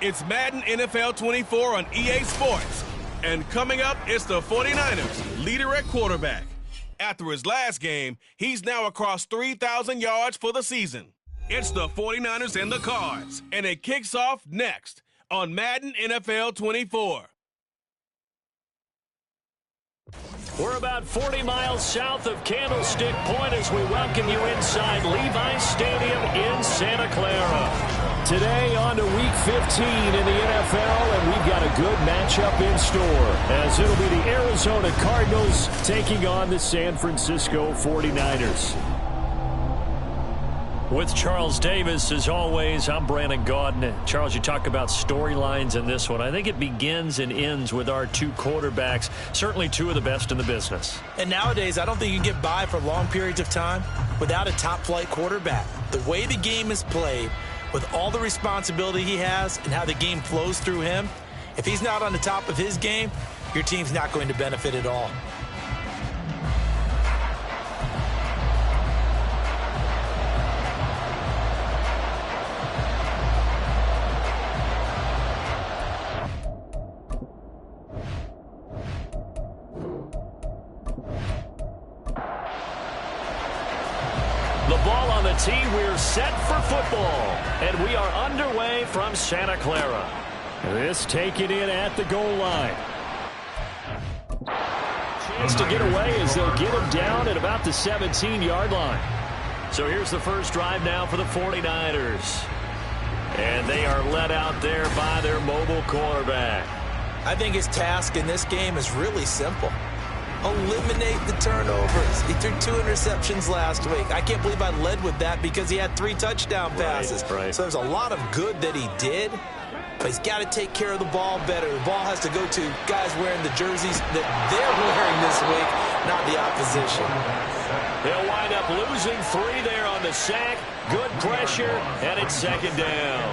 It's Madden NFL 24 on EA Sports. And coming up, it's the 49ers, leader at quarterback. After his last game, he's now across 3,000 yards for the season. It's the 49ers and the Cards, and it kicks off next on Madden NFL 24. We're about 40 miles south of Candlestick Point as we welcome you inside Levi's Stadium in Santa Clara. Today on to Week 15 in the NFL, and we've got a good matchup in store as it'll be the Arizona Cardinals taking on the San Francisco 49ers. With Charles Davis, as always, I'm Brandon Gaudin. Charles, you talk about storylines in this one. I think it begins and ends with our two quarterbacks, certainly two of the best in the business. And nowadays, I don't think you can get by for long periods of time without a top-flight quarterback. The way the game is played, with all the responsibility he has and how the game flows through him, if he's not on the top of his game, your team's not going to benefit at all. The ball on the tee, we're set for football, and we are underway from Santa Clara. This taken in at the goal line. Chance to get away as they'll get him down at about the 17-yard line. So here's the first drive now for the 49ers. And they are led out there by their mobile quarterback. I think his task in this game is really simple. Eliminate the turnovers. He threw 2 interceptions last week. I can't believe I led with that because he had 3 touchdown passes. Right. So there's a lot of good that he did, but he's got to take care of the ball better. The ball has to go to guys wearing the jerseys that they're wearing this week, not the opposition. They'll wind up losing 3 there on the sack. Good pressure, and it's second down.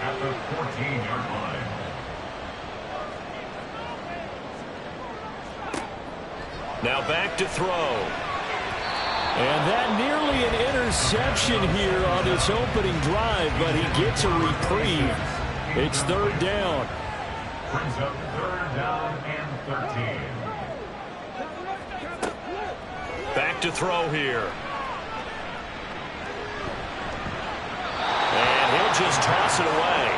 At the 14-yard line. Now back to throw. And that nearly an interception here on this opening drive, but he gets a reprieve. It's third down. Brings up third down and 13. Back to throw here. And he'll just toss it away.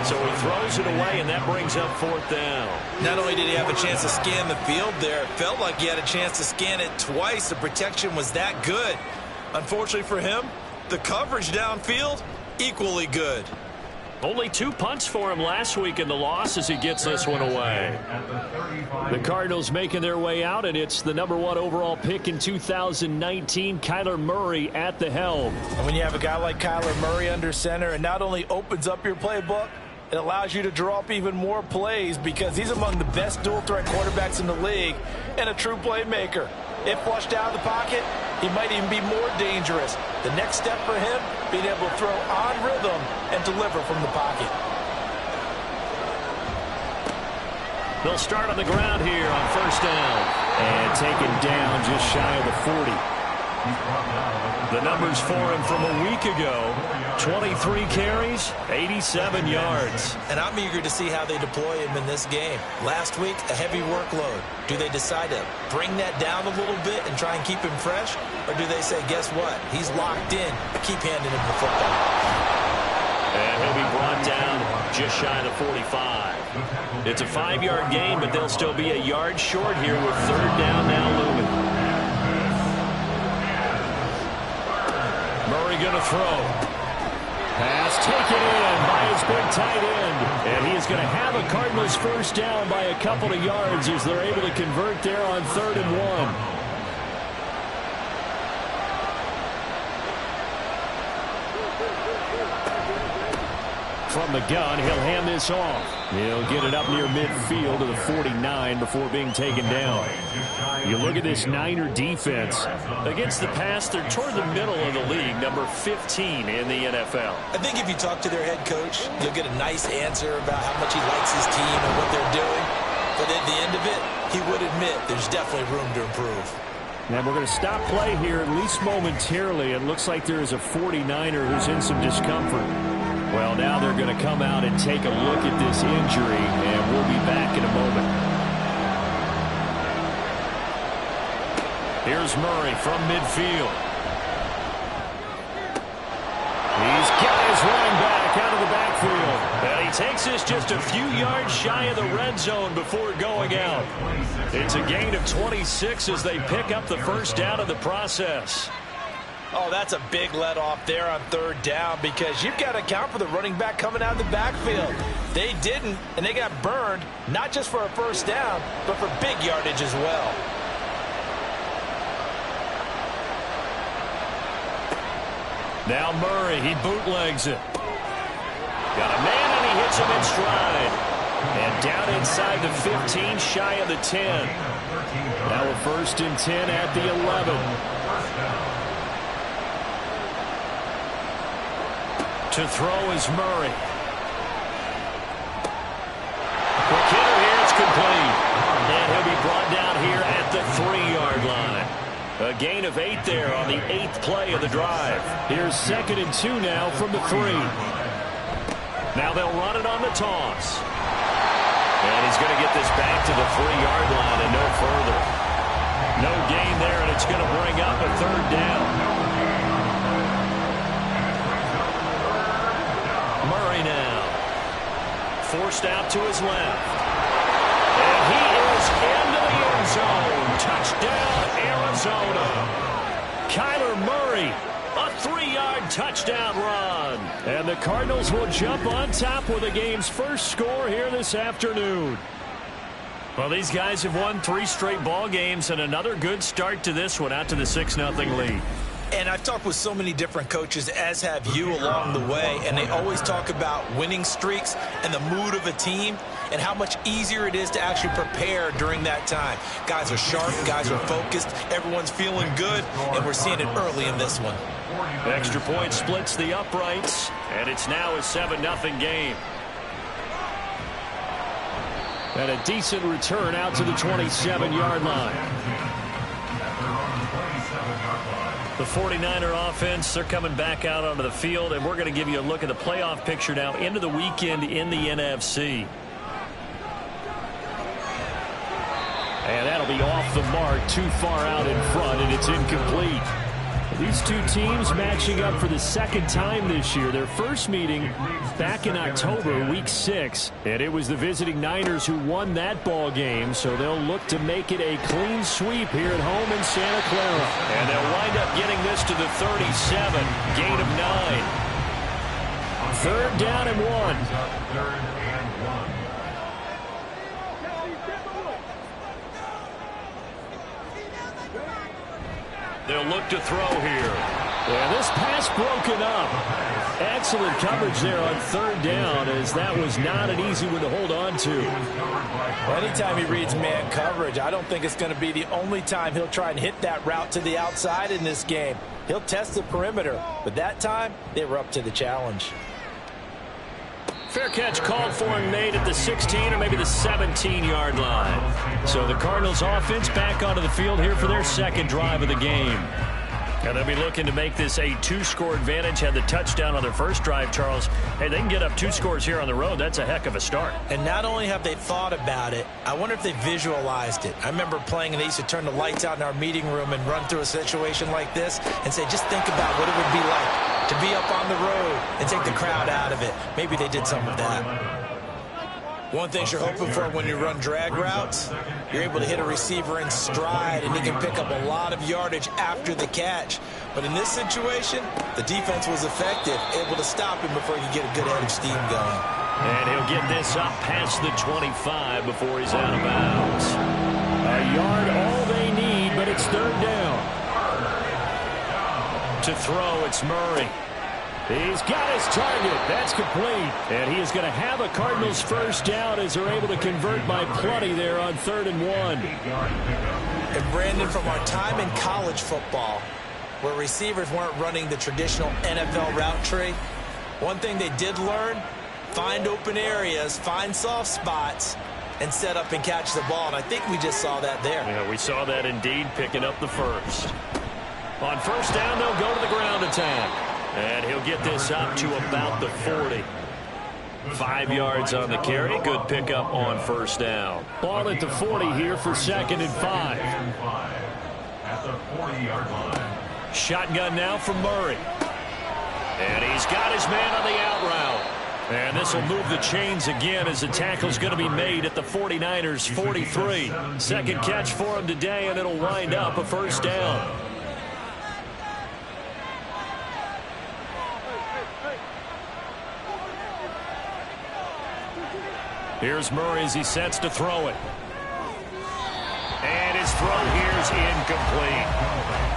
So he throws it away, and that brings up fourth down. Not only did he have a chance to scan the field there, it felt like he had a chance to scan it twice. The protection was that good. Unfortunately for him, the coverage downfield, equally good. Only 2 punts for him last week in the loss as he gets this one away. The Cardinals making their way out, and it's the #1 overall pick in 2019, Kyler Murray at the helm. And when you have a guy like Kyler Murray under center, it not only opens up your playbook, it allows you to draw up even more plays because he's among the best dual-threat quarterbacks in the league and a true playmaker. If flushed out of the pocket, he might even be more dangerous. The next step for him, being able to throw on rhythm and deliver from the pocket. They'll start on the ground here on first down. And taken down just shy of the 40. The numbers for him from a week ago, 23 carries, 87 yards. And I'm eager to see how they deploy him in this game. Last week, a heavy workload. Do they decide to bring that down a little bit and try and keep him fresh? Or do they say, guess what? He's locked in. Keep handing him the football. And he'll be brought down just shy of the 45. It's a 5-yard gain, but they'll still be a yard short here with third down now looming. Murray going to throw. Pass taken in by his big tight end. And he is going to have a Cardinals first down by a couple of yards as they're able to convert there on 3rd and 1. From the gun, he'll hand this off. He'll get it up near midfield to the 49 before being taken down. You look at this Niner defense. Against the pass, they're toward the middle of the league, number 15 in the NFL. I think if you talk to their head coach, you'll get a nice answer about how much he likes his team and what they're doing. But at the end of it, he would admit there's definitely room to improve. And we're going to stop play here, at least momentarily. It looks like there is a 49er who's in some discomfort. Well, now they're going to come out and take a look at this injury, and we'll be back in a moment. Here's Murray from midfield. He's got his running back out of the backfield. And he takes this just a few yards shy of the red zone before going out. It's a gain of 26 as they pick up the first down in the process. Oh, that's a big let off there on third down because you've got to account for the running back coming out of the backfield. They didn't, and they got burned, not just for a first down, but for big yardage as well. Now Murray, he bootlegs it. Got a man, and he hits him in stride. And down inside the 15, shy of the 10. Now a 1st and 10 at the 11. To throw is Murray. Quick hitter here, it's complete. And he'll be brought down here at the 3-yard line. A gain of 8 there on the 8th play of the drive. Here's 2nd and 2 now from the 3. Now they'll run it on the toss. And he's going to get this back to the 3-yard line and no further. No gain there, and it's going to bring up a 3rd down. Murray now. Forced out to his left. And he is into the end zone. Touchdown, Arizona. Kyler Murray, a 3-yard touchdown run. And the Cardinals will jump on top with the game's first score here this afternoon. Well, these guys have won 3 straight ball games and another good start to this one out to the 6-0 lead. And I've talked with so many different coaches, as have you, along the way, and they always talk about winning streaks and the mood of a team and how much easier it is to actually prepare during that time. Guys are sharp, guys are focused, everyone's feeling good, and we're seeing it early in this one. Extra point splits the uprights, and it's now a 7-0 game. And a decent return out to the 27-yard line. The 49er offense, they're coming back out onto the field, and we're going to give you a look at the playoff picture now into the weekend in the NFC. And that'll be off the mark, too far out in front, and it's incomplete. These two teams matching up for the 2nd time this year. Their first meeting back in October, week 6. And it was the visiting Niners who won that ball game, so they'll look to make it a clean sweep here at home in Santa Clara. And they'll wind up getting this to the 37, gain of 9. 3rd down and 1. They'll look to throw here. Yeah, this pass broken up. Excellent coverage there on 3rd down, as that was not an easy one to hold on to. Well, anytime he reads man coverage, I don't think it's going to be the only time he'll try and hit that route to the outside in this game. He'll test the perimeter, but that time they were up to the challenge. Fair catch called for and made at the 16 or maybe the 17-yard line. So the Cardinals offense back onto the field here for their 2nd drive of the game. And they'll be looking to make this a 2-score advantage. Had the touchdown on their first drive, Charles. Hey, they can get up 2 scores here on the road. That's a heck of a start. And not only have they thought about it, I wonder if they visualized it. I remember playing, and they used to turn the lights out in our meeting room and run through a situation like this and say, just think about what it would be like to be up on the road and take the crowd out of it. Maybe they did some of that. One thing you're hoping for when you run drag routes, you're able to hit a receiver in stride, and he can pick up a lot of yardage after the catch. But in this situation, the defense was effective, able to stop him before he could get a good head of steam going. And he'll get this up past the 25 before he's out of bounds. A yard, all they need, but it's 3rd down. To throw, it's Murray. He's got his target. That's complete. And he is going to have a Cardinals first down as they're able to convert by plenty there on 3rd and 1. And Brandon, from our time in college football, where receivers weren't running the traditional NFL route tree, one thing they did learn, find open areas, find soft spots, and set up and catch the ball. And I think we just saw that there. Yeah, we saw that indeed, picking up the first. On 1st down, they'll go to the ground attack. And he'll get this up to about the 40. 5 yards on the carry. Good pickup on 1st down. Ball at the 40 here for 2nd and 5. the 40-yard line. Shotgun now from Murray. And he's got his man on the out route. And this will move the chains again as the tackle's going to be made at the 49ers 43. Second catch for him today, and it'll wind up a first down. Here's Murray as he sets to throw it. And his throw here's incomplete.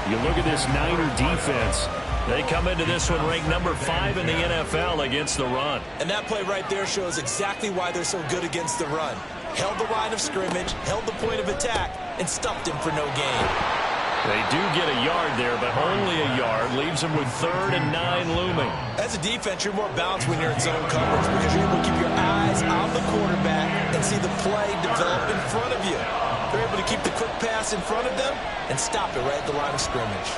You look at this Niner defense. They come into this one ranked number 5 in the NFL against the run. And that play right there shows exactly why they're so good against the run. Held the line of scrimmage, held the point of attack, and stuffed him for no gain. They do get a yard there, but only a yard. Leaves them with 3rd and 9 looming. As a defense, you're more balanced when you're in zone coverage because you're able to keep your eyes on the quarterback and see the play develop in front of you. They're able to keep the quick pass in front of them and stop it right at the line of scrimmage.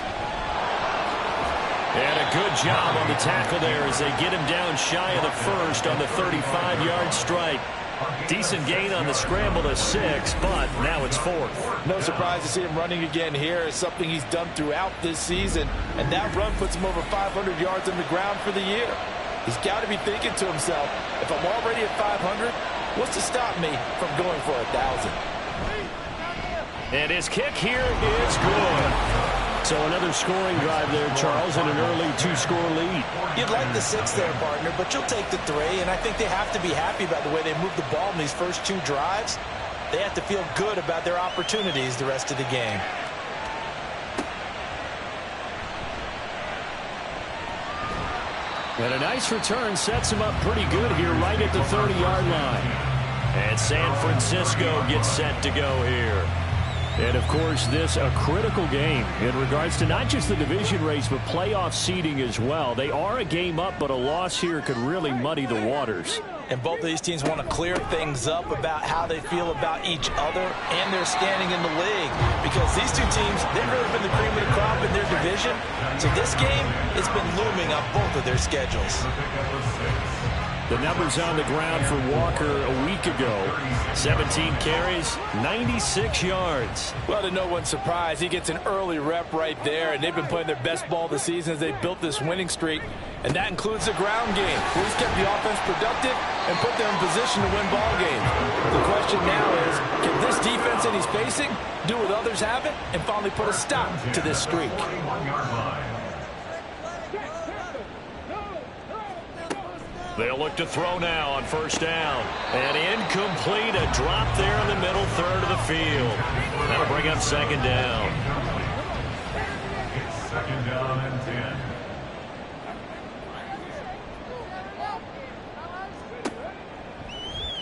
And a good job on the tackle there as they get him down shy of the first on the 35-yard strike. Decent gain on the scramble to 6, but now it's 4th. No surprise to see him running again here. It's something he's done throughout this season, and that run puts him over 500 yards on the ground for the year. He's got to be thinking to himself, if I'm already at 500, what's to stop me from going for 1,000? And his kick here is good. So another scoring drive there, Charles, and an early 2-score lead. You'd like the 6 there, partner, but you'll take the 3, and I think they have to be happy about the way they moved the ball in these first 2 drives. They have to feel good about their opportunities the rest of the game. And a nice return sets him up pretty good here right at the 30-yard line. And San Francisco gets set to go here. And, of course, this a critical game in regards to not just the division race, but playoff seeding as well. They are a game up, but a loss here could really muddy the waters. And both of these teams want to clear things up about how they feel about each other and their standing in the league. Because these two teams, they've really been the cream of the crop in their division. So this game, it's been looming on both of their schedules. The numbers on the ground for Walker a week ago. 17 carries, 96 yards. Well, to no one's surprise, he gets an early rep right there, and they've been playing their best ball this season as they built this winning streak. And that includes the ground game, where he's kept the offense productive and put them in position to win ball games. The question now is, can this defense that he's facing do what others haven't and finally put a stop to this streak? They'll look to throw now on first down. And incomplete, a drop there in the middle third of the field. That'll bring up second down. It's second down and 10.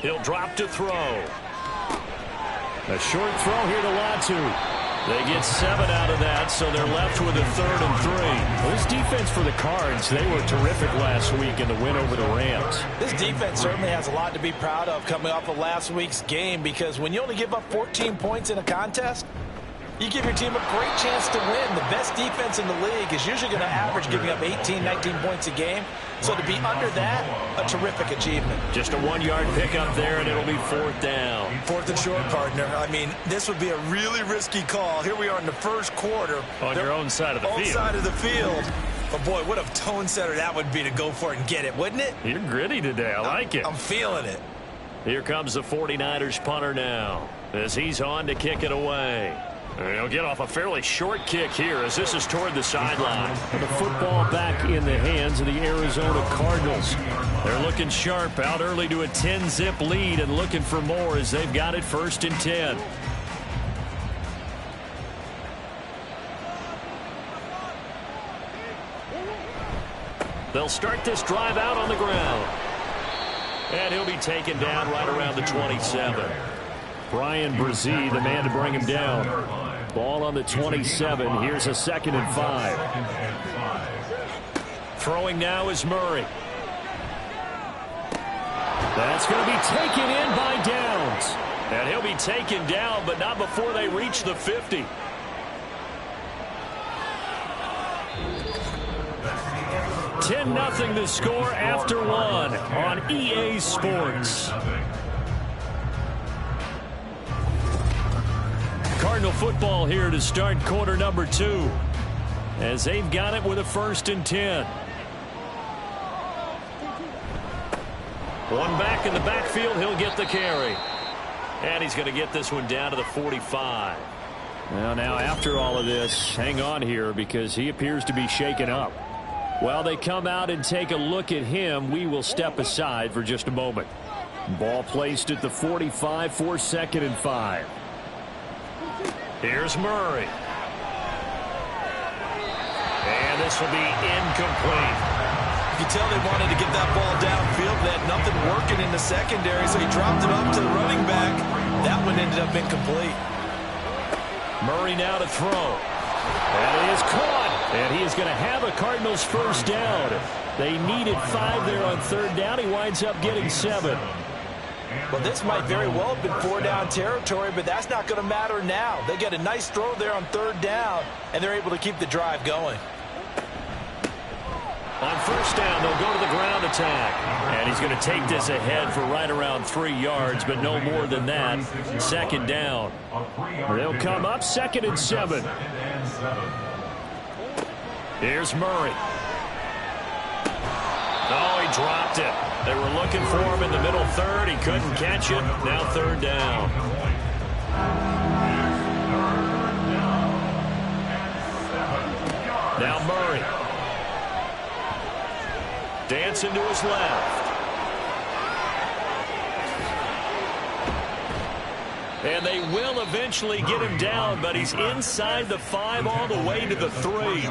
He'll drop to throw. A short throw here to Latu. They get 7 out of that, so they're left with a 3rd and 3. Well, this defense for the Cards, they were terrific last week in the win over the Rams. This defense certainly has a lot to be proud of coming off of last week's game, because when you only give up 14 points in a contest, you give your team a great chance to win. The best defense in the league is usually going to average giving up 18, 19 points a game. So to be under that, a terrific achievement. Just a 1-yard pickup there, and it'll be 4th down. 4th and short, partner. I mean, this would be a really risky call. Here we are in the first quarter. On your own side of the field. Own side of the field. But, boy, what a tone setter that would be to go for it and get it, wouldn't it? You're gritty today. I like it. I'm feeling it. Here comes the 49ers punter now as he's on to kick it away. And he'll get off a fairly short kick here as this is toward the sideline. The football back in the hands of the Arizona Cardinals. They're looking sharp, out early to a 10-zip lead and looking for more as they've got it 1st and 10. They'll start this drive out on the ground. And he'll be taken down right around the 27. Brian Brzee, the man to bring him down. Ball on the 27. Here's a 2nd and 5. Throwing now is Murray. That's going to be taken in by Downs. And he'll be taken down, but not before they reach the 50. $10-0 the score after 1 on EA Sports. Cardinal football here to start quarter number 2. As they've got it with a 1st and 10. One back in the backfield. He'll get the carry. And he's going to get this one down to the 45. Well, now after all of this, hang on here because he appears to be shaken up. While they come out and take a look at him, we will step aside for just a moment. Ball placed at the 45 for 2nd and 5. Here's Murray. And this will be incomplete. You can tell they wanted to get that ball downfield. They had nothing working in the secondary, so he dropped it up to the running back. That one ended up incomplete. Murray now to throw. And it is caught. And he is going to have a Cardinals 1st down. They needed 5 there on 3rd down. He winds up getting 7. Well, this might very well have been 4-down territory, but that's not going to matter now. They get a nice throw there on 3rd down, and they're able to keep the drive going. On 1st down, they'll go to the ground attack. And he's going to take this ahead for right around 3 yards, but no more than that. 2nd down. They'll come up 2nd and 7. Here's Murray. Oh, he dropped it. They were looking for him in the middle 3rd. He couldn't catch it. Now 3rd down. Now Murray. Dancing to his left. And they will eventually get him down, but he's inside the 5 all the way to the 3.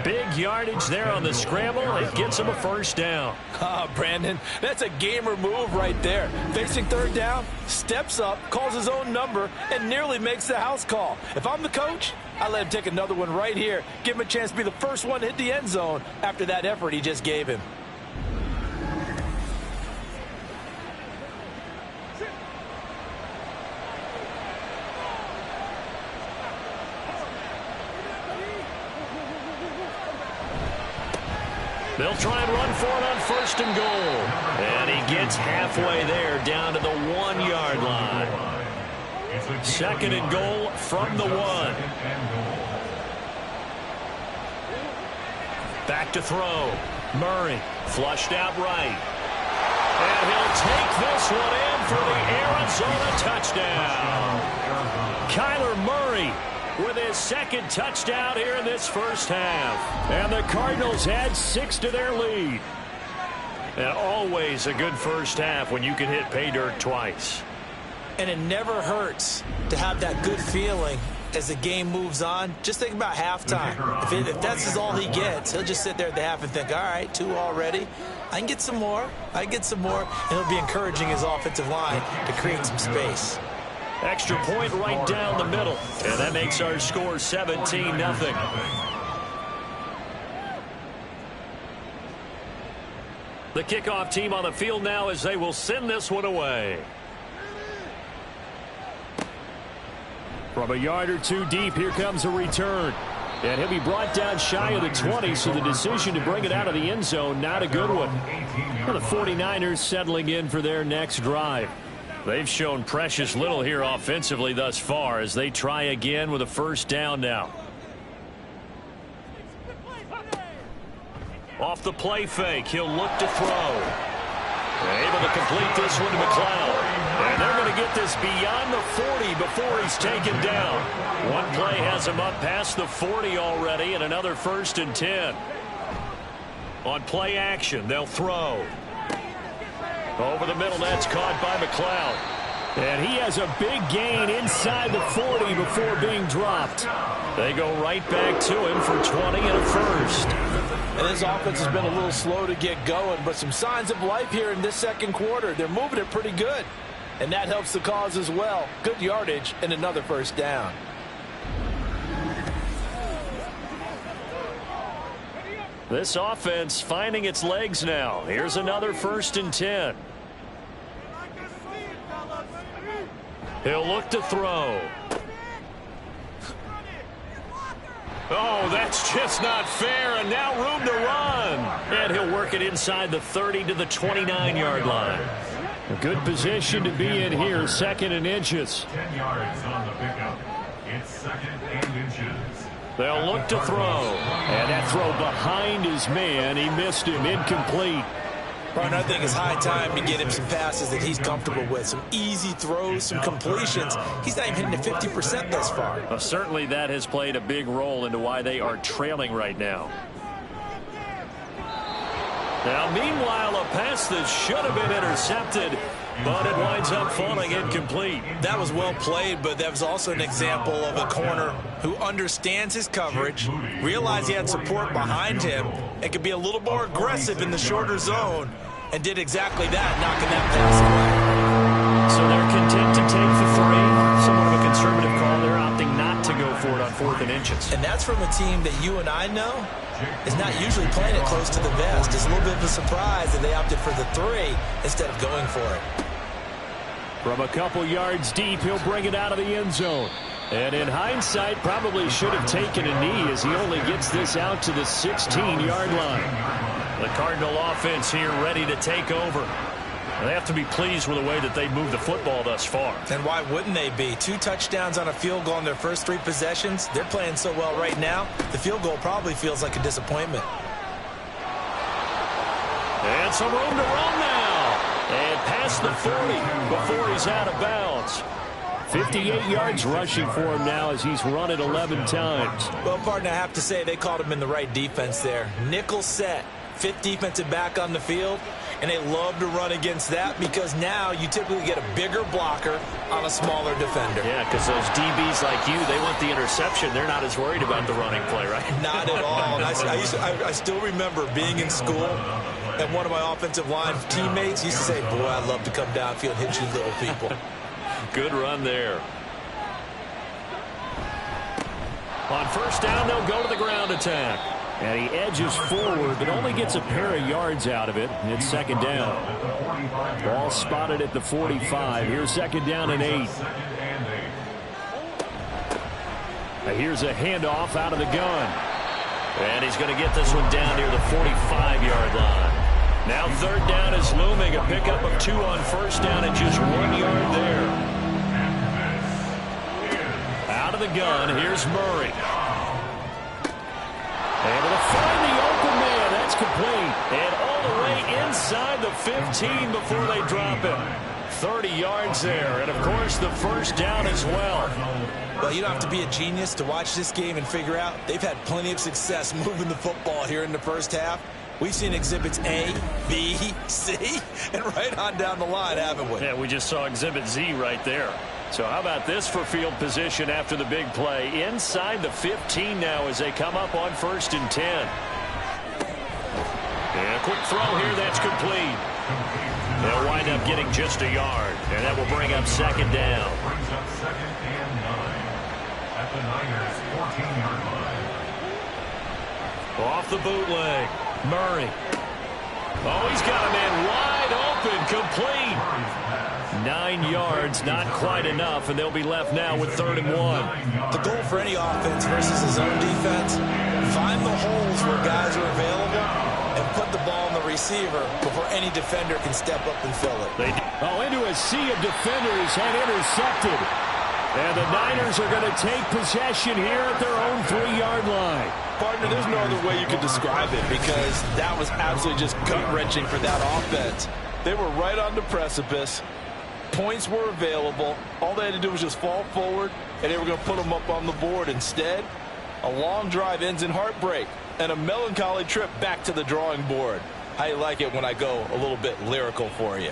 Big yardage there on the scramble. It gets him a 1st down. Brandon, that's a gamer move right there. Facing 3rd down, steps up, calls his own number, and nearly makes the house call. If I'm the coach, I let him take another one right here. Give him a chance to be the first one to hit the end zone after that effort he just gave him. They'll try and run for it on 1st and goal. And he gets halfway there down to the 1-yard line. 2nd and goal from the 1. Back to throw. Murray flushed out right. And he'll take this one in for the Arizona touchdown. Kyler Murray with his 2nd touchdown here in this 1st half. And the Cardinals add 6 to their lead. And always a good 1st half when you can hit pay dirt twice. And it never hurts to have that good feeling as the game moves on. Just think about halftime. If that's all he gets, he'll just sit there at the half and think, all right, 2 already. I can get some more. I can get some more. And he'll be encouraging his offensive line to create some space. Extra point right down the middle. And that makes our score 17-0. The kickoff team on the field now as they will send this one away. From a yard or 2 deep, here comes a return. And he'll be brought down shy of the 20, so the decision to bring it out of the end zone, not a good one. Well, the 49ers settling in for their next drive. They've shown precious little here offensively thus far as they try again with a 1st down now. Off the play fake, he'll look to throw. Able to complete this one to McLeod. And they're going to get this beyond the 40 before he's taken down. One play has him up past the 40 already, and another 1st and 10. On play action, they'll throw. Over the middle, that's caught by McLeod. And he has a big gain inside the 40 before being dropped. They go right back to him for 20 and a 1st. And this offense has been a little slow to get going, but some signs of life here in this 2nd quarter. They're moving it pretty good. And that helps the cause as well. Good yardage and another 1st down. This offense finding its legs now. Here's another 1st and 10. He'll look to throw. Oh, that's just not fair, and now room to run. And he'll work it inside the 30 to the 29-yard line. A good position to be in here, 2nd and inches. 10 yards on the pickup. It's 2nd and inches. They'll look to throw. And that throw behind his man. He missed him. Incomplete. Partner, I think it's high time to get him some passes that he's comfortable with. Some easy throws, some completions. He's not even hitting to 50% thus far. Well, certainly that has played a big role into why they are trailing right now. Now, meanwhile, a pass that should have been intercepted, but it winds up falling incomplete. That was well played, but that was also an example of a corner who understands his coverage, realized he had support behind him, and could be a little more aggressive in the shorter zone, and did exactly that, knocking that pass away. So they're content to take the 3. Somewhat of a conservative call. They're opting not to go for it on 4th and inches. And that's from a team that you and I know is not usually playing it close to the vest. It's a little bit of a surprise that they opted for the 3 instead of going for it. From a couple yards deep, he'll bring it out of the end zone. And in hindsight, probably should have taken a knee as he only gets this out to the 16-yard line. The Cardinal offense here ready to take over. They have to be pleased with the way that they moved the football thus far. And why wouldn't they be? 2 touchdowns on a field goal in their first 3 possessions. They're playing so well right now, the field goal probably feels like a disappointment. And some room to run now. And past the 40 before he's out of bounds. 58 yards rushing for him now as he's run it 11 times. Well, partner, I have to say they called him in the right defense there. Nickel set, 5th defensive back on the field. And they love to run against that because now you typically get a bigger blocker on a smaller defender. Yeah, because those DBs like you, they want the interception. They're not as worried about the running play, right? Not at all. And I still remember being in school, and one of my offensive line teammates used to say, boy, I'd love to come downfield and hit you little people. Good run there. On 1st down, they'll go to the ground attack. And he edges forward, but only gets a pair of yards out of it. It's 2nd down. Ball spotted at the 45. Here's 2nd down and 8. Here's a handoff out of the gun. And he's going to get this one down near the 45-yard line. Now 3rd down is looming. A pickup of 2 on 1st down and just 1 yard there. Out of the gun, here's Murray. Able to find the open man. That's complete. And all the way inside the 15 before they drop him. 30 yards there. And, of course, the 1st down as well. Well, you don't have to be a genius to watch this game and figure out they've had plenty of success moving the football here in the first half. We've seen exhibits A, B, C, and right on down the line, haven't we? Yeah, we just saw exhibit Z right there. So how about this for field position after the big play? Inside the 15 now as they come up on 1st and 10. And a quick throw here, that's complete. They'll wind up getting just a yard, and that will bring up 2nd down. Brings up 2nd and 9 at the Niners' 14-yard line. Off the bootleg, Murray. Oh, he's got a man wide open, complete. 9 yards, not quite enough, and they'll be left now with 3rd and 1. The goal for any offense versus his own defense, find the holes where guys are available and put the ball in the receiver before any defender can step up and fill it. Into a sea of defenders and intercepted. And the Niners are going to take possession here at their own 3-yard line. Partner, there's no other way you could describe it because that was absolutely just gut-wrenching for that offense. They were right on the precipice. Points were available. All they had to do was just fall forward, and they were going to put them up on the board. Instead, a long drive ends in heartbreak and a melancholy trip back to the drawing board. How you like it when I go a little bit lyrical for you?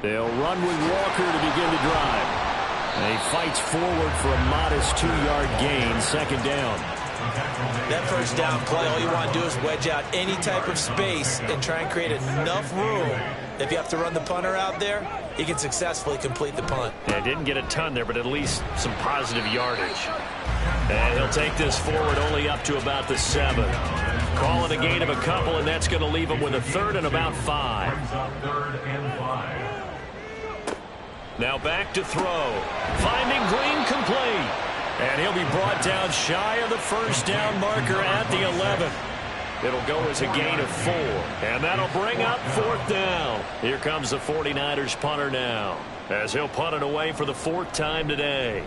They'll run with Walker to begin the drive. And he fights forward for a modest 2-yard gain, 2nd down. That 1st down play, all you want to do is wedge out any type of space and try and create enough room. If you have to run the punter out there, he can successfully complete the punt. Yeah, didn't get a ton there, but at least some positive yardage. And he'll take this forward only up to about the 7. Call it a gain of a couple, and that's going to leave him with a 3rd and about 5. Brings up 3rd and 5. Now back to throw. Finding Green complete. And he'll be brought down shy of the 1st down marker at the 11. It'll go as a gain of 4. And that'll bring up 4th down. Here comes the 49ers punter now, as he'll punt it away for the 4th time today.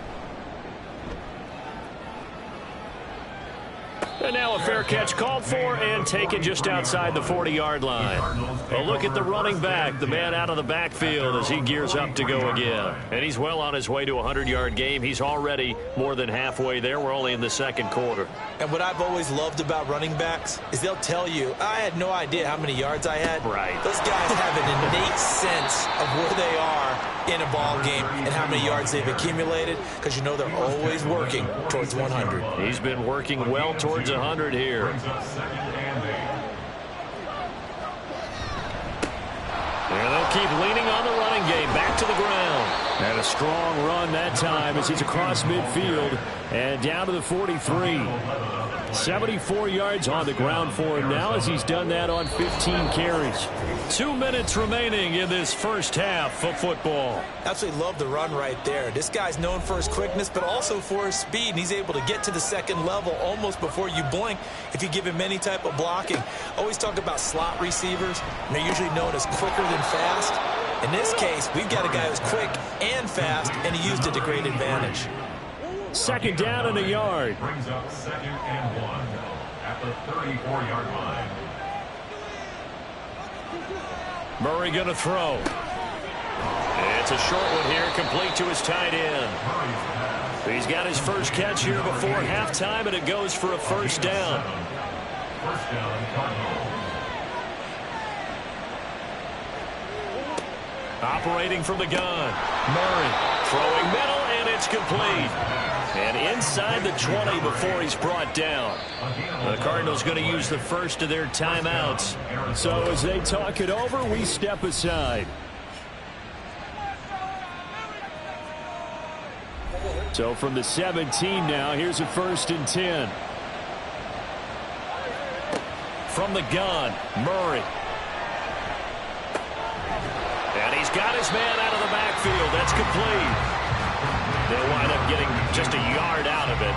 And now a fair catch called for and taken just outside the 40-yard line. A look at the running back, the man out of the backfield as he gears up to go again. And he's well on his way to a 100-yard game. He's already more than halfway there. We're only in the second quarter. And what I've always loved about running backs is they'll tell you, I had no idea how many yards I had. Right. Those guys have an innate sense of where they are in a ball game and how many yards they've accumulated, because you know they're always working towards 100. He's been working well towards 100 here. And they'll keep leaning on the running game. Back to the ground. And a strong run that time as he's across midfield and down to the 43. 74 yards on the ground for him now as he's done that on 15 carries. 2 minutes remaining in this first half of football. Absolutely love the run right there. This guy's known for his quickness, but also for his speed, and he's able to get to the second level almost before you blink if you give him any type of blocking. Always talk about slot receivers, and they're usually known as quicker than fast. In this case, we've got a guy who's quick and fast, and he used it to great advantage. Second down and a yard. Brings up 2nd and 1 at the 34-yard line. Murray going to throw. It's a short one here, complete to his tight end. He's got his first catch here before halftime, and it goes for a first down. First down, Cardinals. Operating from the gun. Murray throwing middle, and it's complete. And inside the 20 before he's brought down. The Cardinals going to use the first of their timeouts. So as they talk it over, we step aside. So from the 17 now, here's a 1st and 10. From the gun, Murray. And he's got his man out of the backfield. That's complete. They'll wind up getting just a yard out of it,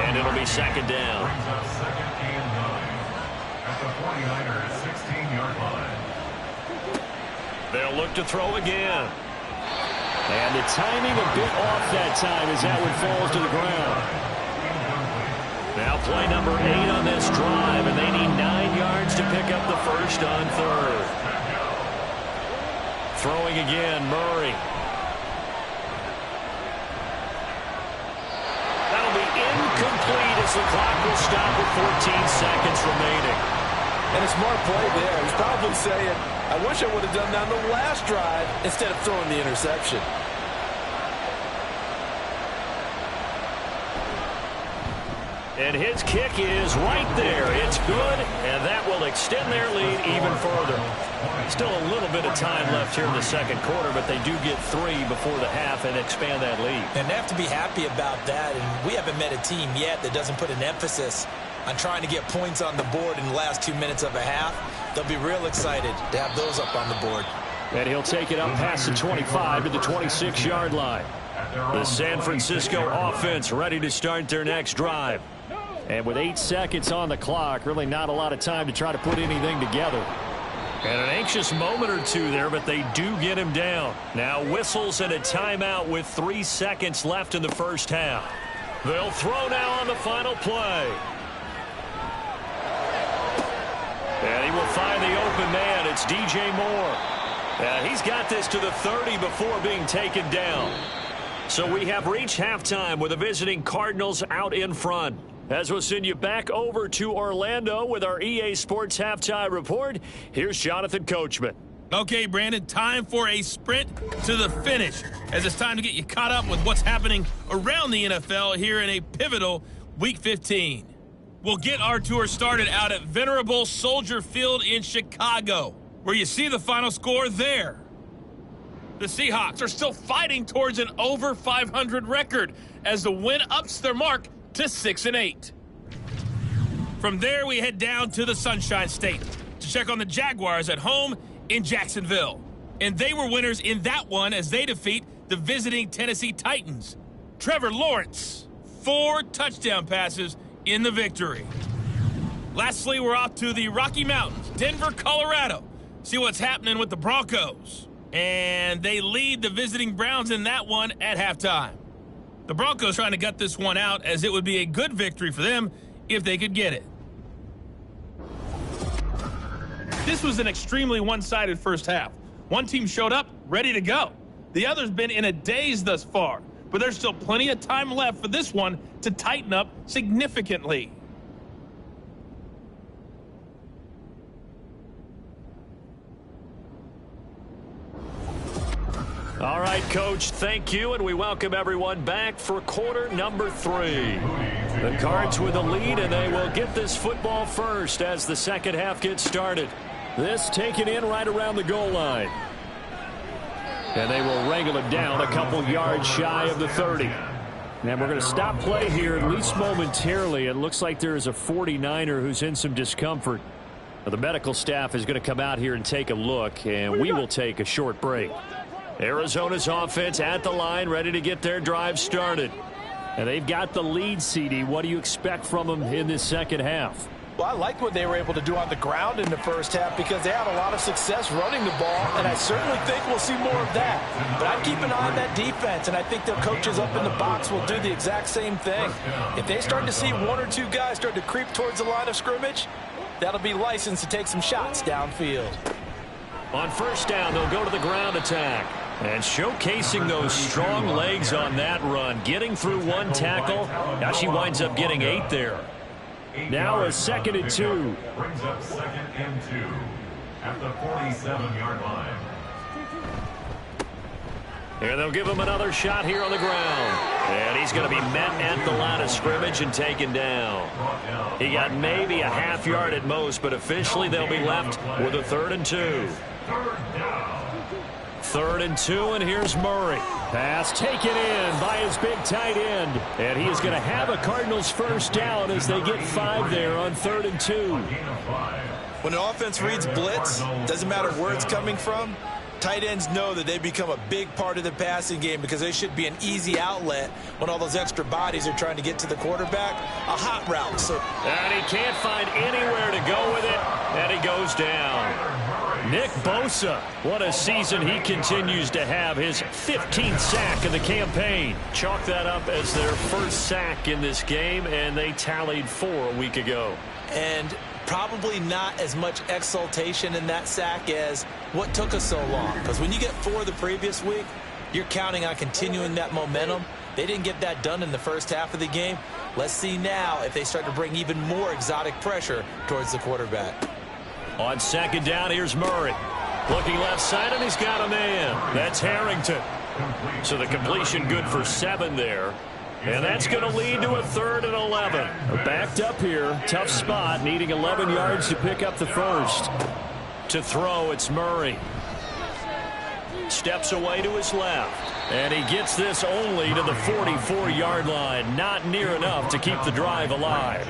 and it'll be second down. Brings up 2nd and 9 at the 49ers 16-yard line. They'll look to throw again. And the timing a bit off that time as that one falls to the ground. Now play number 8 on this drive, and they need 9 yards to pick up the first on 3rd. Throwing again, Murray. Incomplete as the clock will stop with 14 seconds remaining. And a smart play there. He's probably saying, I wish I would have done that on the last drive instead of throwing the interception. And his kick is right there. It's good, and that will extend their lead even further. Still a little bit of time left here in the second quarter, but they do get 3 before the half and expand that lead. And they have to be happy about that, and we haven't met a team yet that doesn't put an emphasis on trying to get points on the board in the last 2 minutes of a half. They'll be real excited to have those up on the board. And he'll take it up past the 25 to the 26-yard line. The San Francisco offense ready to start their next drive. And with 8 seconds on the clock, really not a lot of time to try to put anything together. And an anxious moment or two there, but they do get him down. Now whistles and a timeout with 3 seconds left in the first half. They'll throw now on the final play. And he will find the open man. It's DJ Moore. He's got this to the 30 before being taken down. So we have reached halftime with the visiting Cardinals out in front. As we'll send you back over to Orlando with our EA Sports Halftime Report, here's Jonathan Coachman. Okay, Brandon, time for a sprint to the finish, as it's time to get you caught up with what's happening around the NFL here in a pivotal Week 15. We'll get our tour started out at Venerable Soldier Field in Chicago, where you see the final score there. The Seahawks are still fighting towards an over 500 record as the win ups their mark to 6-8. From there, we head down to the Sunshine State to check on the Jaguars at home in Jacksonville. And they were winners in that one as they defeat the visiting Tennessee Titans. Trevor Lawrence, 4 touchdown passes in the victory. Lastly, we're off to the Rocky Mountains, Denver, Colorado. See what's happening with the Broncos. And they lead the visiting Browns in that one at halftime. The Broncos trying to gut this one out, as it would be a good victory for them if they could get it. This was an extremely one-sided first half. One team showed up ready to go. The other's been in a daze thus far, but there's still plenty of time left for this one to tighten up significantly. All right, Coach, thank you, and we welcome everyone back for quarter number 3. The Cards with the lead, and they will get this football first as the second half gets started. This taken in right around the goal line. And they will wrangle it down a couple yards shy of the 30. And we're going to stop play here, at least momentarily. It looks like there is a 49er who's in some discomfort. The medical staff is going to come out here and take a look, and we will take a short break. Arizona's offense at the line, ready to get their drive started. And they've got the lead, CD. What do you expect from them in this second half? Well, I like what they were able to do on the ground in the first half because they had a lot of success running the ball, and I certainly think we'll see more of that. But I'd keep an eye on that defense, and I think their coaches up in the box will do the exact same thing. If they start to see one or two guys start to creep towards the line of scrimmage, that'll be licensed to take some shots downfield. On first down, they'll go to the ground attack. And showcasing those strong legs on that run, getting through one tackle. Now she winds up getting 8 there. Now a 2nd and 2. Brings up 2nd and 2 at the 47-yard line. And they'll give him another shot here on the ground. And he's going to be met at the line of scrimmage and taken down. He got maybe a half yard at most, but officially they'll be left with a 3rd and 2. 3rd down. 3rd and 2, and here's Murray. Pass taken in by his big tight end. And he is going to have a Cardinals first down as they get 5 there on 3rd and 2. When an offense reads blitz, doesn't matter where it's coming from, tight ends know that they become a big part of the passing game because they should be an easy outlet when all those extra bodies are trying to get to the quarterback. A hot route. And he can't find anywhere to go with it, and he goes down. Nick Bosa, what a season he continues to have. His 15th sack of the campaign. Chalk that up as their first sack in this game, and they tallied 4 a week ago. And probably not as much exultation in that sack as what took us so long. Because when you get 4 the previous week, you're counting on continuing that momentum. They didn't get that done in the first half of the game. Let's see now if they start to bring even more exotic pressure towards the quarterback. On 2nd down, here's Murray. Looking left side, and he's got a man. That's Harrington. So the completion good for 7 there. And that's going to lead to a 3rd and 11. Backed up here. Tough spot, needing 11 yards to pick up the first. To throw, it's Murray. Steps away to his left. And he gets this only to the 44-yard line. Not near enough to keep the drive alive.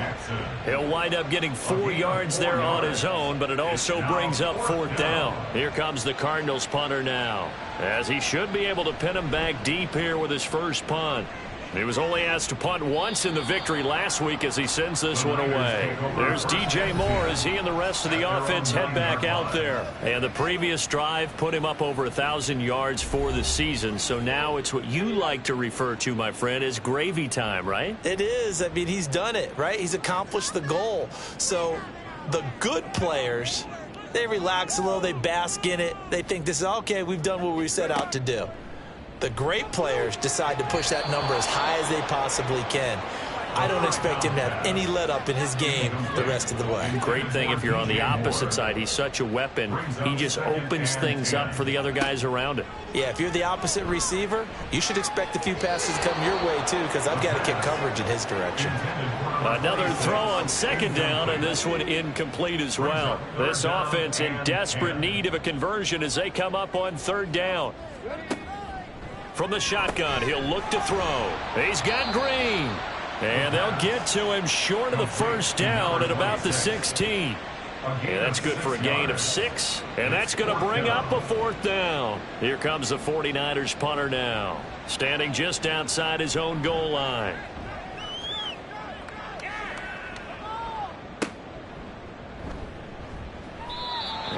He'll wind up getting 4 yards there on his own, but it also brings up 4th down. Here comes the Cardinals punter now, as he should be able to pin him back deep here with his first punt. He was only asked to punt once in the victory last week as he sends this one away. There's DJ Moore as he and the rest of the offense head back out there. And the previous drive put him up over 1,000 yards for the season. So now it's what you like to refer to, my friend, as gravy time, right? It is. I mean, he's done it, right? He's accomplished the goal. So the good players, they relax a little. They bask in it. They think this is, okay, we've done what we set out to do. The great players decide to push that number as high as they possibly can. I don't expect him to have any let-up in his game the rest of the way. Great thing if you're on the opposite side. He's such a weapon. He just opens things up for the other guys around him. Yeah, if you're the opposite receiver, you should expect a few passes to come your way, too, because I've got to kick coverage in his direction. Another throw on 2nd down, and this one incomplete as well. This offense in desperate need of a conversion as they come up on 3rd down. From the shotgun, he'll look to throw. He's got Green. And they'll get to him short of the first down at about the 16. Yeah, that's good for a gain of 6. And that's going to bring up a 4th down. Here comes the 49ers punter now, standing just outside his own goal line.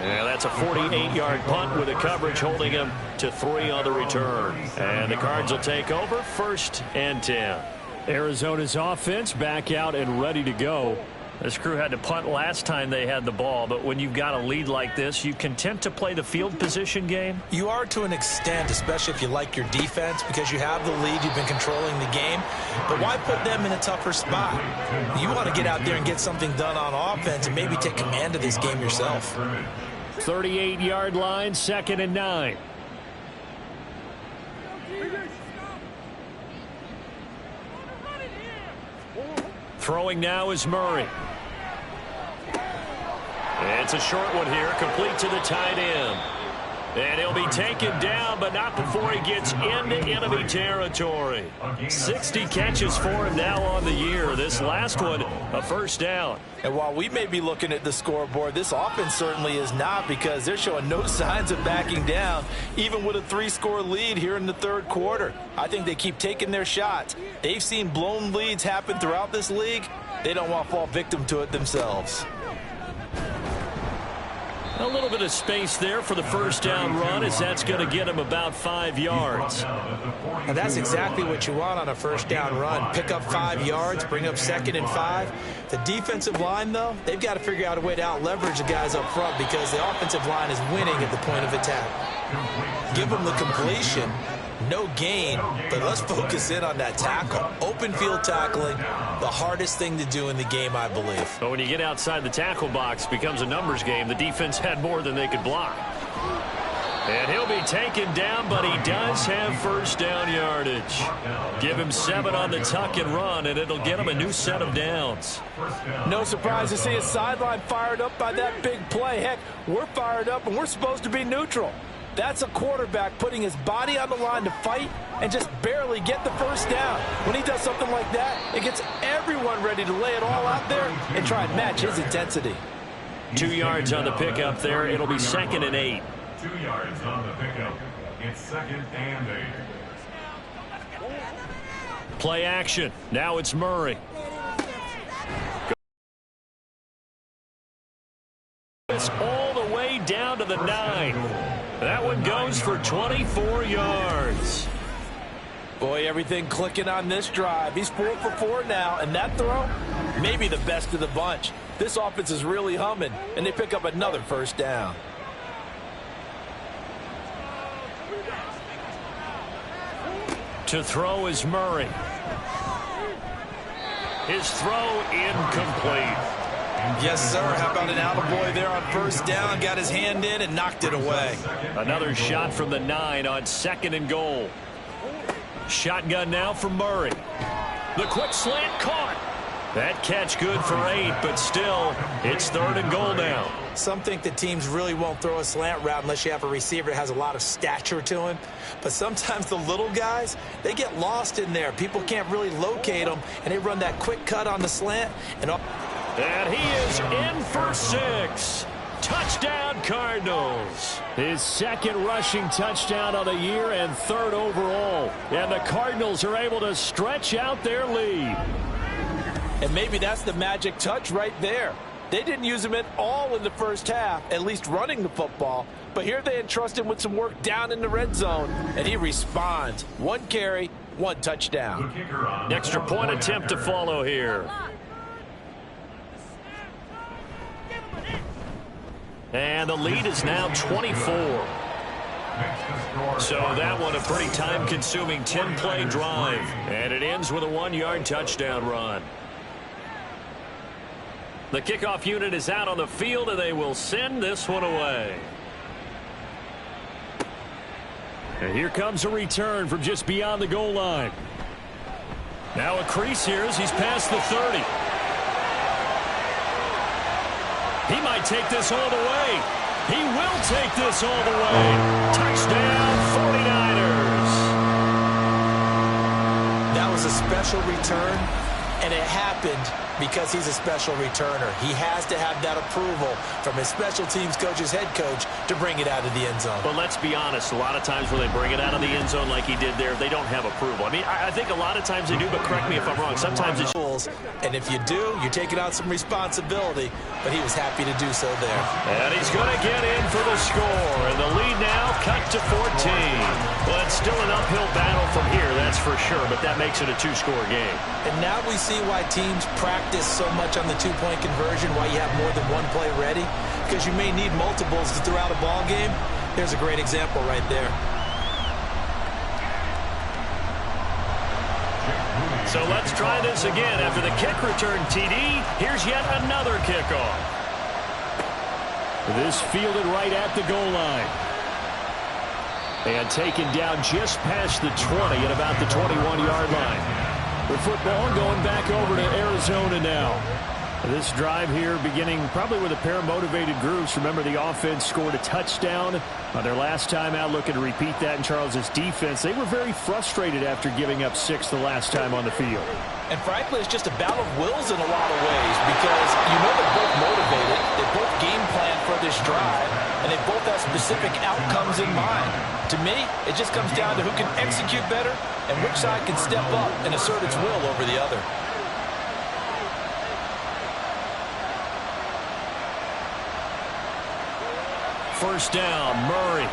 Yeah, that's a 48-yard punt with the coverage holding him to 3 on the return. And the Cards will take over 1st and 10. Arizona's offense back out and ready to go. This crew had to punt last time they had the ball, but when you've got a lead like this, you content to play the field position game? You are to an extent, especially if you like your defense, because you have the lead, you've been controlling the game. But why put them in a tougher spot? You want to get out there and get something done on offense and maybe take command of this game yourself. 38-yard line, 2nd and 9. Throwing now is Murray. It's a short one here, complete to the tight end. And he'll be taken down, but not before he gets into enemy territory. 60 catches for him now on the year. This last one, a 1st down. And while we may be looking at the scoreboard, this offense certainly is not, because they're showing no signs of backing down, even with a 3-score lead here in the 3rd quarter. I think they keep taking their shots. They've seen blown leads happen throughout this league. They don't want to fall victim to it themselves. A little bit of space there for the 1st down run, as that's going to get him about 5 yards. And that's exactly what you want on a 1st down run. Pick up 5 yards, bring up 2nd and 5. The defensive line, though, they've got to figure out a way to out-leverage the guys up front, because the offensive line is winning at the point of attack. Give them the completion. No gain, but let's focus in on that tackle. Open field tackling, the hardest thing to do in the game, I believe. But when you get outside the tackle box, it becomes a numbers game. The defense had more than they could block. And he'll be taken down, but he does have 1st down yardage. Give him 7 on the tuck and run, and it'll get him a new set of downs. No surprise to see his sideline fired up by that big play. Heck, we're fired up, and we're supposed to be neutral. That's a quarterback putting his body on the line to fight and just barely get the 1st down. When he does something like that, it gets everyone ready to lay it all out there and try and match his intensity. 2 yards on the pickup there. It'll be 2nd and 8. 2 yards on the pickup. It's 2nd and 8. Play action. Now it's Murray. It's all the way down to the 9. That one goes for 24 yards. Boy, everything clicking on this drive. He's 4 for 4 now, and that throw, maybe the best of the bunch. This offense is really humming, and they pick up another 1st down. To throw is Murray. His throw incomplete. Yes, sir. How about an attaboy there on 1st down? Got his hand in and knocked it away. Another shot from the 9 on 2nd and goal. Shotgun now for Murray. The quick slant caught. That catch good for 8, but still, it's 3rd and goal now. Some think that teams really won't throw a slant route unless you have a receiver that has a lot of stature to him. But sometimes the little guys, they get lost in there. People can't really locate them, and they run that quick cut on the slant. And he is in for 6. Touchdown, Cardinals. His 2nd rushing touchdown of the year and 3rd overall. And the Cardinals are able to stretch out their lead. And maybe that's the magic touch right there. They didn't use him at all in the 1st half, at least running the football. But here they entrust him with some work down in the red zone, and he responds. 1 carry, 1 touchdown. Extra point attempt to follow here. And the lead is now 24. So that one a pretty time-consuming 10-play drive. And it ends with a 1-yard touchdown run. The kickoff unit is out on the field, and they will send this one away. And here comes a return from just beyond the goal line. Now a crease here as he's past the 30. He might take this all the way. He will take this all the way. Touchdown, 49ers. That was a special return, and it happened because he's a special returner. He has to have that approval from his special teams coach's head coach to bring it out of the end zone. But let's be honest, a lot of times when they bring it out of the end zone like he did there, they don't have approval. I mean, I think a lot of times they do, but correct me if I'm wrong. Sometimes it's... And if you do, you're taking on some responsibility, but he was happy to do so there. And he's going to get in for the score, and the lead now cut to 14. Well, it's still an uphill battle from here, that's for sure, but that makes it a two-score game. And now we see why teams practice so much on the two-point conversion, why you have more than one play ready, because you may need multiples to throw out a ball game. There's a great example right there. So let's try this again. After the kick return TD, here's yet another kickoff. This fielded right at the goal line. And taken down just past the 20 at about the 21-yard line. The football going back over to Arizona now. This drive here beginning probably with a pair of motivated groups. Remember, the offense scored a touchdown on their last time out, looking to repeat that in Charles's defense. They were very frustrated after giving up 6 the last time on the field. And frankly, it's just a battle of wills in a lot of ways because you know they're both motivated, they both game plan for this drive, and they both have specific outcomes in mind. To me, it just comes down to who can execute better and which side can step up and assert its will over the other. First down, Murray.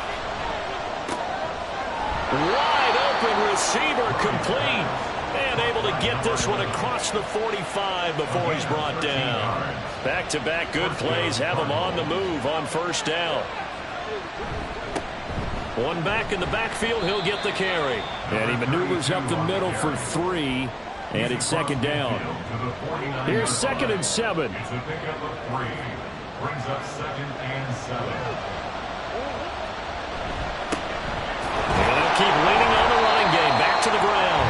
Wide open receiver, complete. And able to get this one across the 45 before he's brought down. Back-to-back good plays have him on the move on first down. One back in the backfield, he'll get the carry. And he maneuvers up the middle for 3. And it's second down. Here's 2nd and 7. It's a pickup of 3. Brings up 2nd and 7. And they'll keep leaning on the running game. Back to the ground.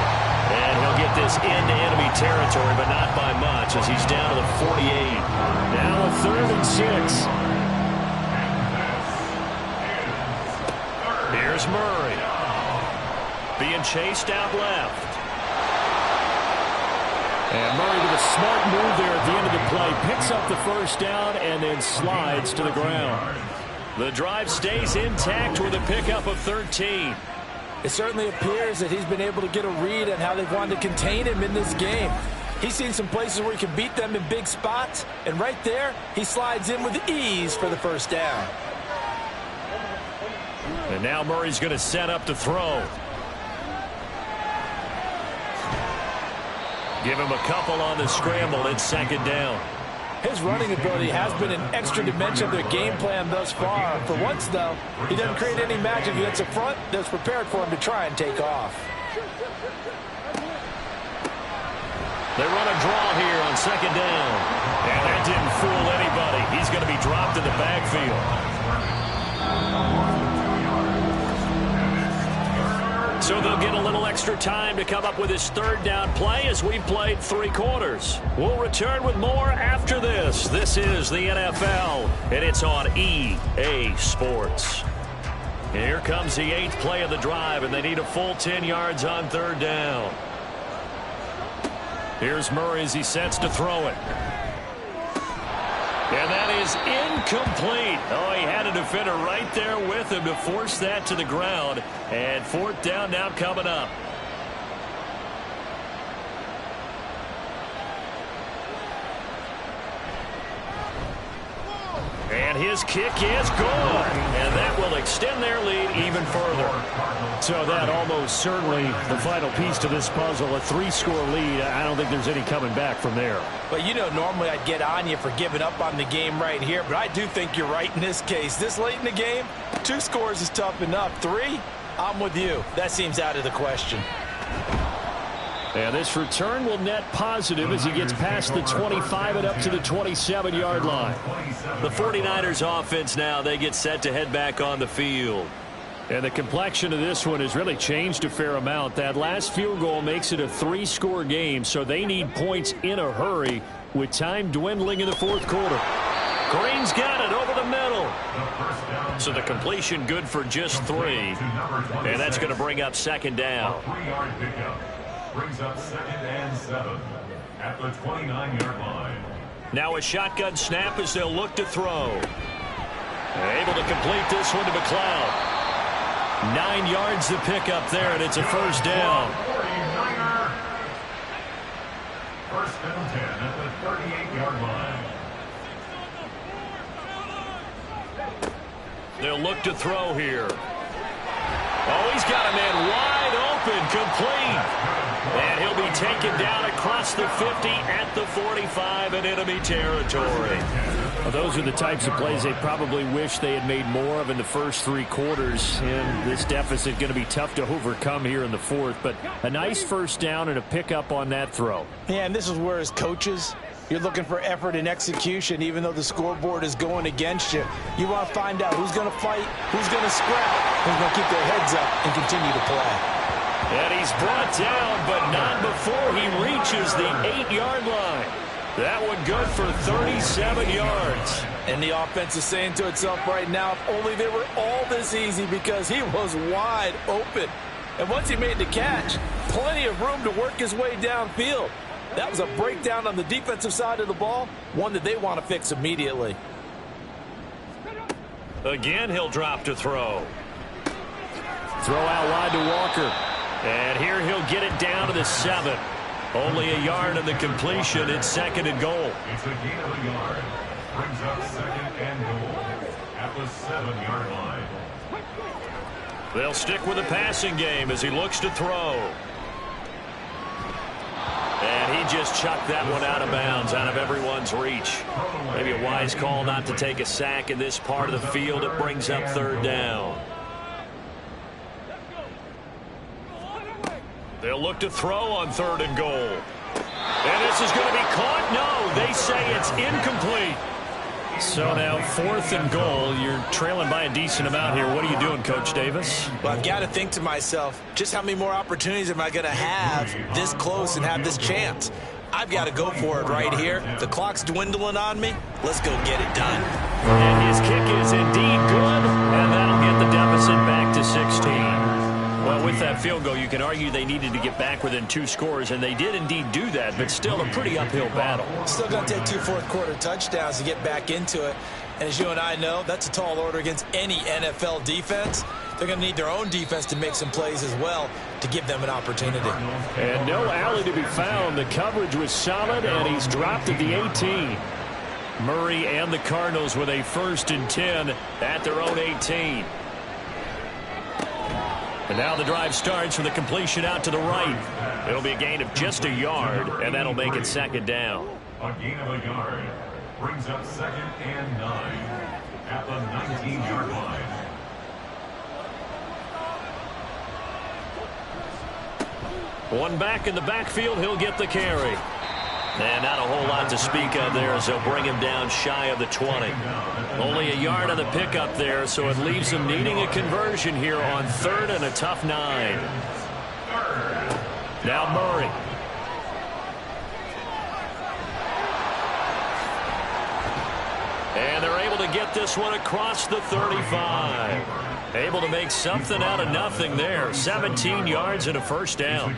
And he'll get this into enemy territory, but not by much as he's down to the 48. Now a 3rd and 6. Here's Murray. Being chased out left. And Murray with a smart move there at the end of the play. Picks up the first down and then slides to the ground. The drive stays intact with a pickup of 13. It certainly appears that he's been able to get a read on how they've wanted to contain him in this game. He's seen some places where he can beat them in big spots, and right there, he slides in with ease for the first down. And now Murray's going to set up to throw. Give him a couple on the scramble. It's second down. His running ability has been an extra dimension of their game plan thus far. For once, though, he doesn't create any magic against a front that's prepared for him to try and take off. They run a draw here on second down. And that didn't fool anybody. He's going to be dropped in the backfield. So they'll get a little extra time to come up with his 3rd down play as we've played 3 quarters. We'll return with more after this. This is the NFL, and it's on EA Sports. Here comes the 8th play of the drive, and they need a full 10 yards on 3rd down. Here's Murray as he sets to throw it. And that is incomplete. Oh, he had a defender right there with him to force that to the ground. And 4th down now coming up. And his kick is good. And that will extend their lead even further. So that almost certainly the final piece to this puzzle, a 3-score lead. I don't think there's any coming back from there. But you know, normally I'd get on you for giving up on the game right here, but I do think you're right in this case. This late in the game, 2 scores is tough enough. 3, I'm with you. That seems out of the question. And this return will net positive as he gets past the 25 and up to the 27-yard line. The 49ers offense now, they get set to head back on the field. And the complexion of this one has really changed a fair amount. That last field goal makes it a 3-score game, so they need points in a hurry with time dwindling in the 4th quarter. Green's got it over the middle. So the completion good for just 3. And that's going to bring up second down. A 3-yard pickup brings up 2nd and 7. at the 29-yard line. Now a shotgun snap as they'll look to throw. Able to complete this one to McLeod. 9 yards to pick up there, and it's a first down. 49er. First and 10 at the 38-yard line. They'll look to throw here. Oh, he's got a man wide open, complete. And he'll be taken down across the 50 at the 45 in enemy territory. Well, those are the types of plays they probably wish they had made more of in the first 3 quarters. And this deficit going to be tough to overcome here in the fourth. But a nice first down and a pickup on that throw. Yeah, and this is where as coaches, you're looking for effort and execution, even though the scoreboard is going against you. You want to find out who's going to fight, who's going to scrap, who's going to keep their heads up and continue to play. And he's brought down, but not before he reaches the 8-yard line. That one good for 37 yards. And the offense is saying to itself right now, if only they were all this easy, because he was wide open. And once he made the catch, plenty of room to work his way downfield. That was a breakdown on the defensive side of the ball, one that they want to fix immediately. Again, he'll drop to throw. Throw out wide to Walker. And here he'll get it down to the 7. Only a yard of the completion. It's second and goal. It's a gain of a yard. Brings up second and goal at the 7-yard line. They'll stick with the passing game as he looks to throw. And he just chucked that one out of bounds, out of everyone's reach. Maybe a wise call not to take a sack in this part of the field. It brings up third down. They'll look to throw on third and goal. And this is going to be caught. No, they say it's incomplete. So now 4th and goal. You're trailing by a decent amount here. What are you doing, Coach Davis? Well, I've got to think to myself, just how many more opportunities am I going to have this close and have this chance? I've got to go for it right here. The clock's dwindling on me. Let's go get it done. And his kick is indeed good, and that'll get the deficit back to 16. Well, with that field goal, you can argue they needed to get back within 2 scores, and they did indeed do that, but still a pretty uphill battle. Still going to take 2 fourth-quarter touchdowns to get back into it. And as you and I know, that's a tall order against any NFL defense. They're going to need their own defense to make some plays as well to give them an opportunity. And no alley to be found. The coverage was solid, and he's dropped at the 18. Murray and the Cardinals with a 1st and 10 at their own 18. And now the drive starts with a completion out to the right. It'll be a gain of just a yard, and that'll make it second down. A gain of a yard brings up second and 9 at the 19-yard line. One back in the backfield, he'll get the carry. And not a whole lot to speak of there as they'll bring him down shy of the 20. Only a yard on the pickup there, so it leaves him needing a conversion here on 3rd and a tough 9. Now Murray. And they're able to get this one across the 35. Able to make something out of nothing there. 17 yards and a first down.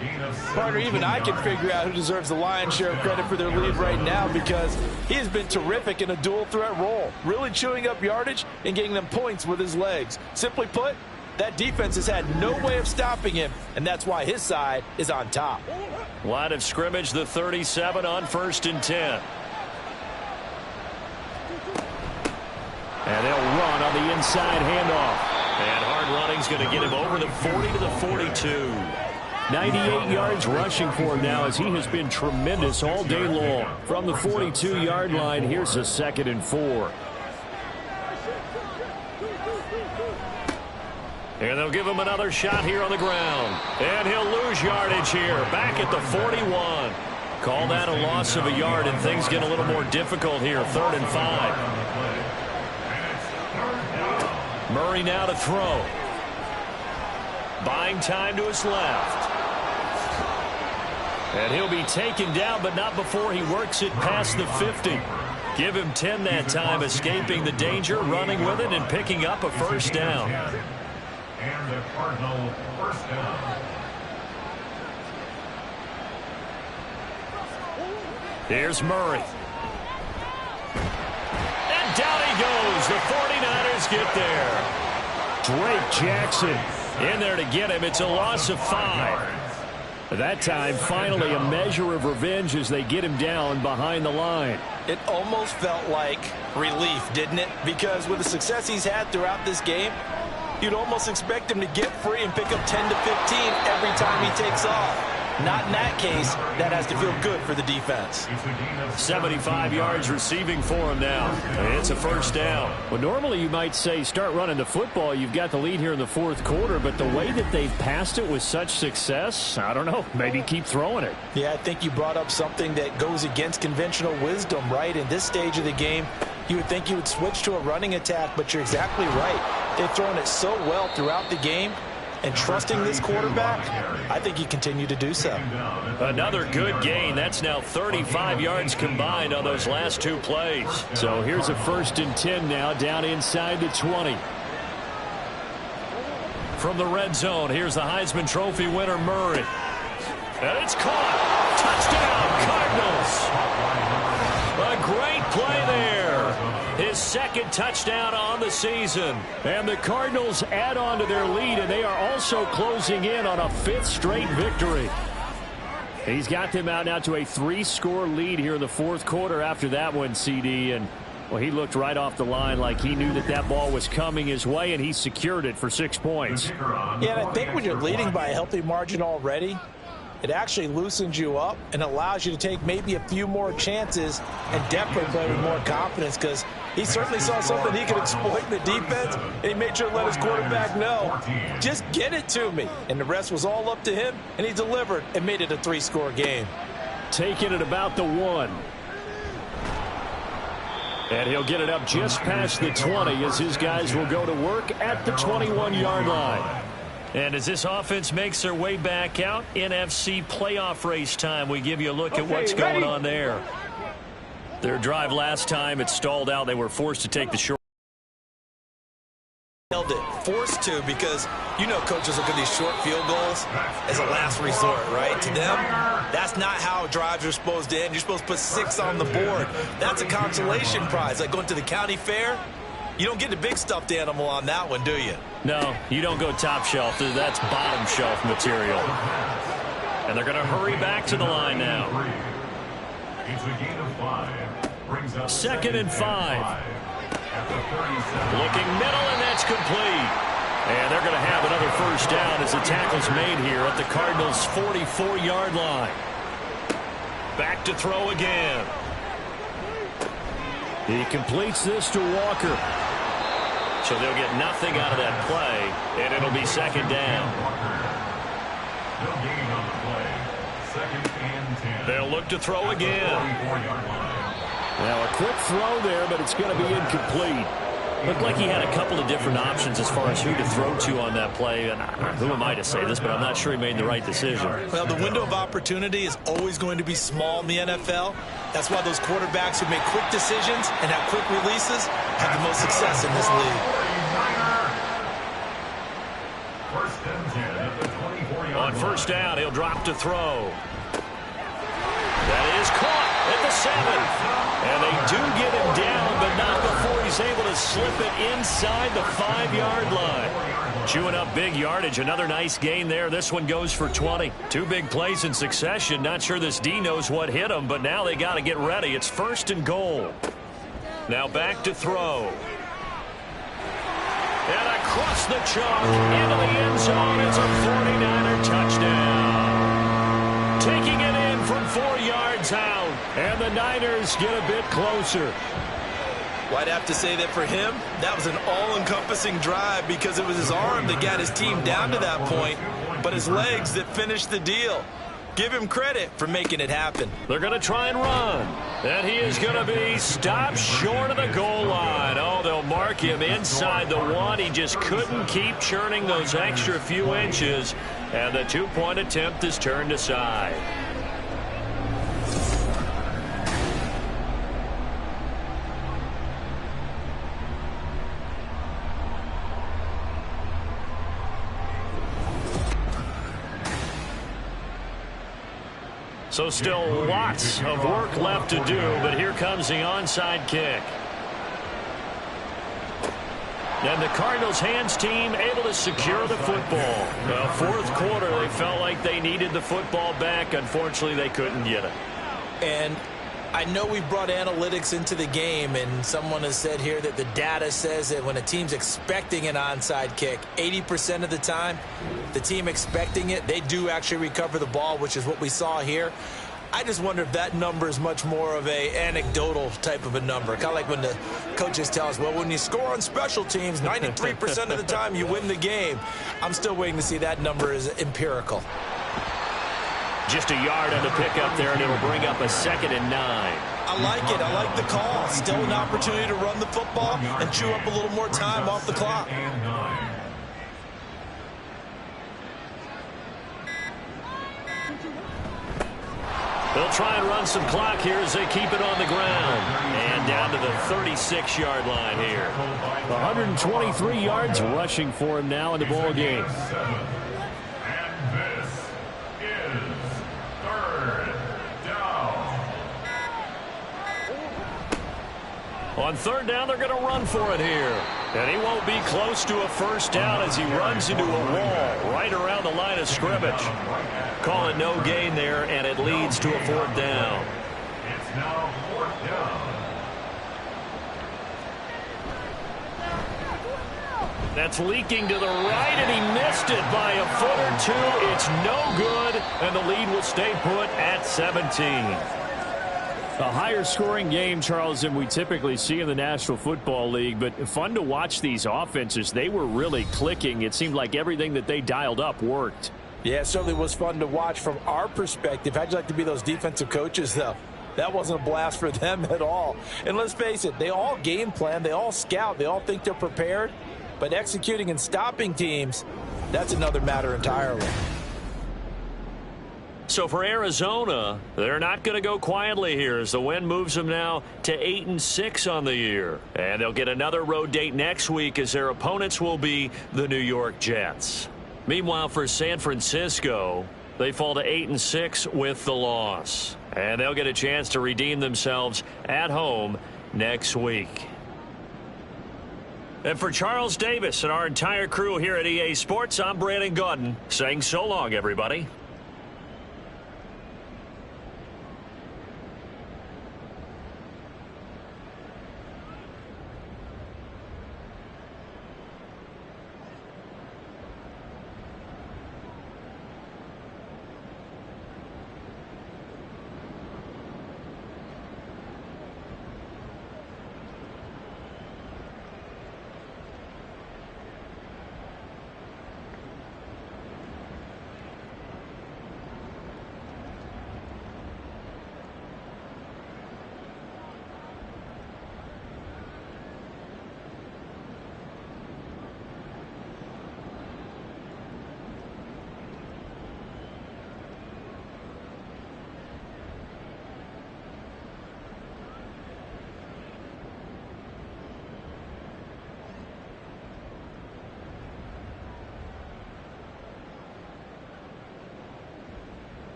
Partner, even I can figure out who deserves the lion's share of credit for their lead right now, because he has been terrific in a dual threat role, really chewing up yardage and getting them points with his legs. Simply put, that defense has had no way of stopping him, and that's why his side is on top. Line of scrimmage, the 37 on 1st and 10. And they'll run on the inside handoff. And hard running's going to get him over the 40 to the 42. 98 yards rushing for him now, as he has been tremendous all day long. From the 42-yard line, here's a 2nd and 4. And they'll give him another shot here on the ground. And he'll lose yardage here, back at the 41. Call that a loss of a yard, and things get a little more difficult here, 3rd and 5. Murray now to throw. Buying time to his left. And he'll be taken down, but not before he works it past the 50. Give him 10 that time, escaping the danger, running with it, and picking up a first down. And the Cardinal first down. Here's Murray. And down he goes. The 49ers get there. Drake Jackson in there to get him. It's a loss of 5. That time, finally, a measure of revenge as they get him down behind the line. It almost felt like relief, didn't it? Because with the success he's had throughout this game, you'd almost expect him to get free and pick up 10 to 15 every time he takes off. Not in that case. That has to feel good for the defense. 75 yards receiving for him now. It's a first down. Well, normally you might say start running the football. You've got the lead here in the fourth quarter, but the way that they've passed it with such success, I don't know, maybe keep throwing it. Yeah, I think you brought up something that goes against conventional wisdom, right? In this stage of the game, you would think you would switch to a running attack, but you're exactly right. They've thrown it so well throughout the game. And trusting this quarterback, I think he continue to do so. Another good gain. That's now 35 yards combined on those last 2 plays. So here's a 1st and 10 now, down inside the 20. From the red zone, here's the Heisman Trophy winner, Murray. And it's caught. Touchdown, Cardinals. A great play there. His 2nd touchdown on the season. And the Cardinals add on to their lead, and they are also closing in on a 5th straight victory. He's got them out now to a 3-score lead here in the fourth quarter after that one, CD. And, well, he looked right off the line like he knew that that ball was coming his way, and he secured it for 6 points. Yeah, and I think when you're leading by a healthy margin already, it actually loosens you up and allows you to take maybe a few more chances and definitely play with more confidence, because he certainly saw something he could exploit in the defense, and he made sure to let his quarterback know, just get it to me. And the rest was all up to him, and he delivered and made it a 3-score game. Taking it about the 1. And he'll get it up just past the 20 as his guys will go to work at the 21-yard line. And as this offense makes their way back out, NFC playoff race time, we give you a look at what's going on there. Their drive last time, it stalled out. They were forced to take the short. Held it. Forced to, because you know coaches look at these short field goals as a last resort, right? To them, that's not how drives are supposed to end. You're supposed to put 6 on the board. That's a consolation prize. Like going to the county fair, you don't get the big stuffed animal on that one, do you? No, you don't go top shelf. That's bottom shelf material. And they're going to hurry back to the line now. It's a gain of 5. Brings up 2nd and 5. Looking middle, and that's complete. And they're going to have another first down as the tackle's made here at the Cardinals' 44-yard line. Back to throw again. He completes this to Walker. So they'll get nothing out of that play, and it'll be 2nd down. No gain on the play. 2nd and 10. They'll look to throw again. Now a quick throw there, but it's going to be incomplete. Looked like he had a couple of different options as far as who to throw to on that play. And who am I to say this, but I'm not sure he made the right decision. Well, the window of opportunity is always going to be small in the NFL. That's why those quarterbacks who make quick decisions and have quick releases have the most success in this league. First and 10 at the 24-yard line. On first down, he'll drop to throw. That is caught at the 7. And they do get him down, but not before he's able to slip it inside the 5-yard line. Chewing up big yardage. Another nice gain there. This one goes for 20. 2 big plays in succession. Not sure this D knows what hit him, but now they got to get ready. It's 1st and goal. Now back to throw. And across the chalk into the end zone. It's a 49er touchdown. Taking it in from 4 yards out. And the Niners get a bit closer. Well, I'd have to say that for him, that was an all-encompassing drive, because it was his arm that got his team down to that point, but his legs that finished the deal. Give him credit for making it happen. They're going to try and run. And he is going to be stopped short of the goal line. Oh, they'll mark him inside the 1. He just couldn't keep churning those extra few inches. And the 2-point attempt is turned aside. So still lots of work left to do, but here comes the onside kick. And the Cardinals' hands team able to secure the football. Well, fourth quarter, they felt like they needed the football back. Unfortunately, they couldn't get it. And I know we brought analytics into the game, and someone has said here that the data says that when a team's expecting an onside kick, 80% of the time, the team expecting it, they do actually recover the ball, which is what we saw here. I just wonder if that number is much more of a anecdotal type of a number. Kind of like when the coaches tell us, well, when you score on special teams, 93% of the time you win the game. I'm still waiting to see that number is empirical. Just a yard on the pickup there, and it'll bring up a 2nd and 9. I like it. I like the call. Still an opportunity to run the football and chew up a little more time off the clock. They'll try and run some clock here as they keep it on the ground. And down to the 36-yard line here. 123 yards rushing for him now in the ball game. And this is 3rd down. On 3rd down, they're going to run for it here. And he won't be close to a first down as he runs into a wall right around the line of scrimmage. Calling no gain there, and it leads to a 4th down. It's now 4th down. That's leaking to the right, and he missed it by a foot or two. It's no good, and the lead will stay put at 17. A higher scoring game, Charles, than we typically see in the National Football League, but fun to watch these offenses. They were really clicking. It seemed like everything that they dialed up worked. Yeah, it certainly was fun to watch from our perspective. How'd you like to be those defensive coaches, though? That wasn't a blast for them at all. And let's face it, they all game plan, they all scout, they all think they're prepared. But executing and stopping teams, that's another matter entirely. So for Arizona, they're not going to go quietly here as the win moves them now to 8-6 on the year. And they'll get another road date next week as their opponents will be the New York Jets. Meanwhile, for San Francisco, they fall to 8-6 with the loss. And they'll get a chance to redeem themselves at home next week. And for Charles Davis and our entire crew here at EA Sports, I'm Brandon Gaudin saying so long, everybody.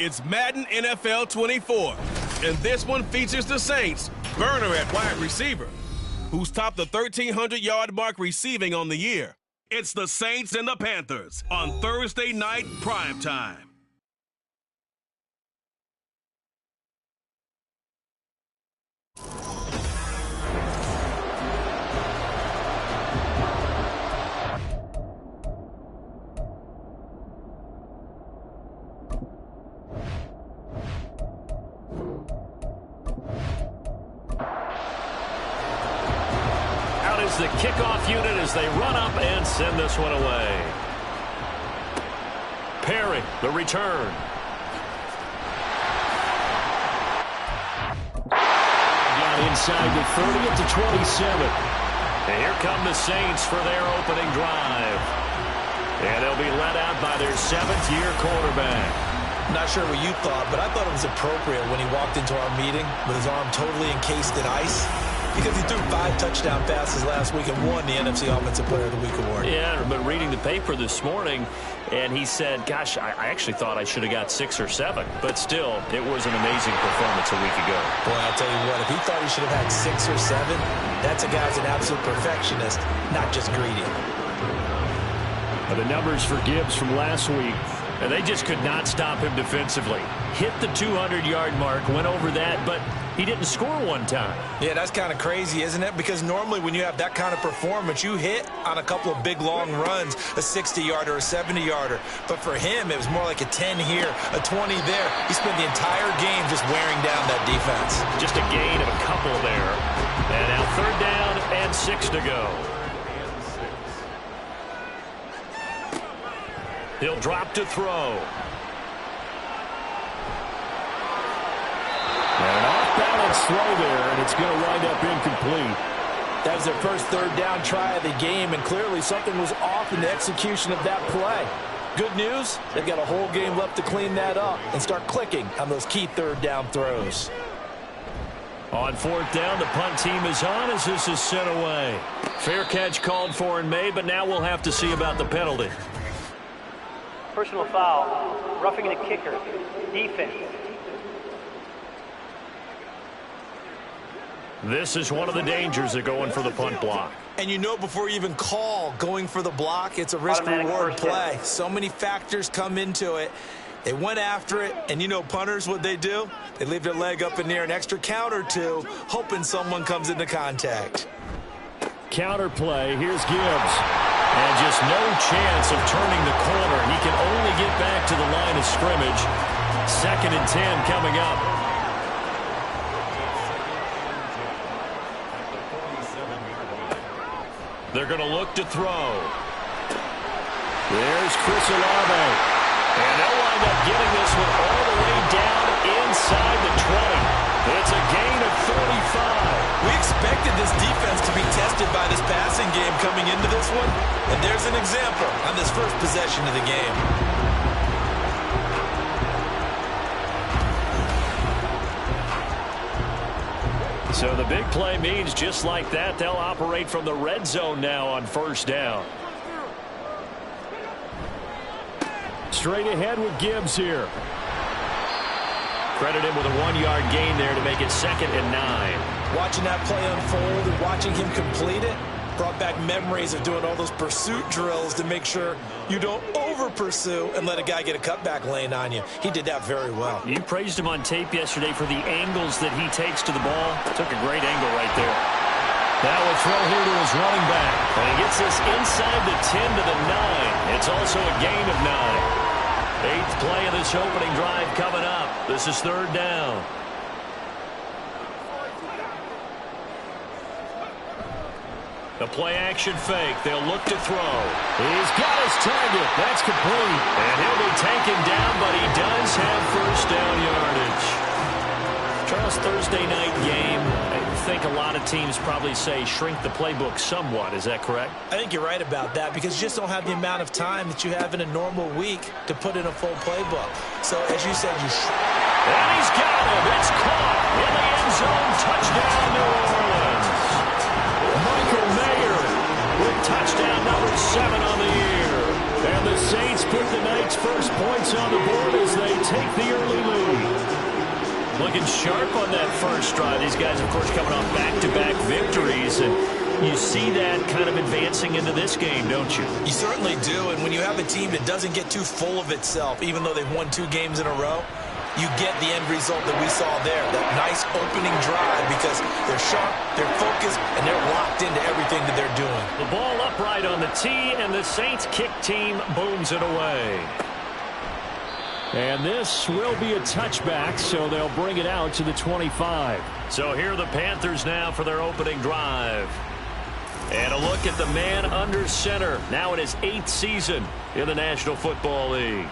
It's Madden NFL 24, and this one features the Saints' burner at wide receiver, who's topped the 1,300-yard mark receiving on the year. It's the Saints and the Panthers on Thursday night primetime. The kickoff unit as they run up and send this one away. Perry, the return. Got inside the 30 to 27. And here come the Saints for their opening drive. And they'll be led out by their 7th-year quarterback. Not sure what you thought, but I thought it was appropriate when he walked into our meeting with his arm totally encased in ice, because he threw 5 touchdown passes last week and won the NFC Offensive Player of the Week award. Yeah, but reading the paper this morning, and he said, gosh, I actually thought I should have got 6 or 7. But still, it was an amazing performance a week ago. Boy, I'll tell you what, if he thought he should have had 6 or 7, that's a guy who's an absolute perfectionist, not just greedy. The numbers for Gibbs from last week. And they just could not stop him defensively. Hit the 200-yard mark, went over that, but he didn't score one time. Yeah, that's kind of crazy, isn't it? Because normally when you have that kind of performance, you hit on a couple of big, long runs, a 60-yarder, a 70-yarder. But for him, it was more like a 10 here, a 20 there. He spent the entire game just wearing down that defense. Just a gain of a couple there. And now 3rd down and 6 to go. He'll drop to throw. And an off-balance throw there, and it's going to wind up incomplete. That was their first 3rd down try of the game, and clearly something was off in the execution of that play. Good news, they've got a whole game left to clean that up and start clicking on those key 3rd down throws. On 4th down, the punt team is on as this is sent away. Fair catch called for and made, but now we'll have to see about the penalty. Personal foul, roughing the kicker, defense. This is one of the dangers of going for the punt block. And you know before you even call going for the block, it's a risk-reward play. So many factors come into it. They went after it, and you know punters, what they do? They leave their leg up in the air an extra count or two, hoping someone comes into contact. Counter play, here's Gibbs. And just no chance of turning the corner. He can only get back to the line of scrimmage. 2nd and 10 coming up. They're going to look to throw. There's Chris Olave. And they'll wind up getting this one all the way down inside the 20. It's a gain of 35. We expected this defense to be tested by this passing game coming into this one. And there's an example on this first possession of the game. So the big play means just like that, they'll operate from the red zone now on 1st down. Straight ahead with Gibbs here. Credit him with a 1-yard gain there to make it 2nd and 9. Watching that play unfold and watching him complete it brought back memories of doing all those pursuit drills to make sure you don't over-pursue and let a guy get a cutback lane on you. He did that very well. You praised him on tape yesterday for the angles that he takes to the ball. Took a great angle right there. Now a throw here to his running back. And he gets this inside the 10 to the 9. It's also a gain of 9. 8th play of this opening drive coming up. This is 3rd down. The play-action fake. They'll look to throw. He's got his target. That's complete. And he'll be taken down, but he does have 1st down yardage. Charles, Thursday night game, I think a lot of of teams probably say shrink the playbook somewhat. Is that correct? I think you're right about that because you just don't have the amount of time that you have in a normal week to put in a full playbook. So, as you said, And he's got him. It's caught in the end zone. Touchdown, New Orleans. Michael Mayer with touchdown number 7 on the year. And the Saints put the night's first points on the board as they take the early lead. Looking sharp on that first drive. These guys, of course, coming off back-to-back victories, and you see that kind of advancing into this game, don't you? You certainly do, and when you have a team that doesn't get too full of itself, even though they've won 2 games in a row, you get the end result that we saw there, that nice opening drive because they're sharp, they're focused, and they're locked into everything that they're doing. The ball upright on the tee, and the Saints kick team booms it away. And this will be a touchback, so they'll bring it out to the 25. So here are the Panthers now for their opening drive. And a look at the man under center, now in his 8th season in the National Football League.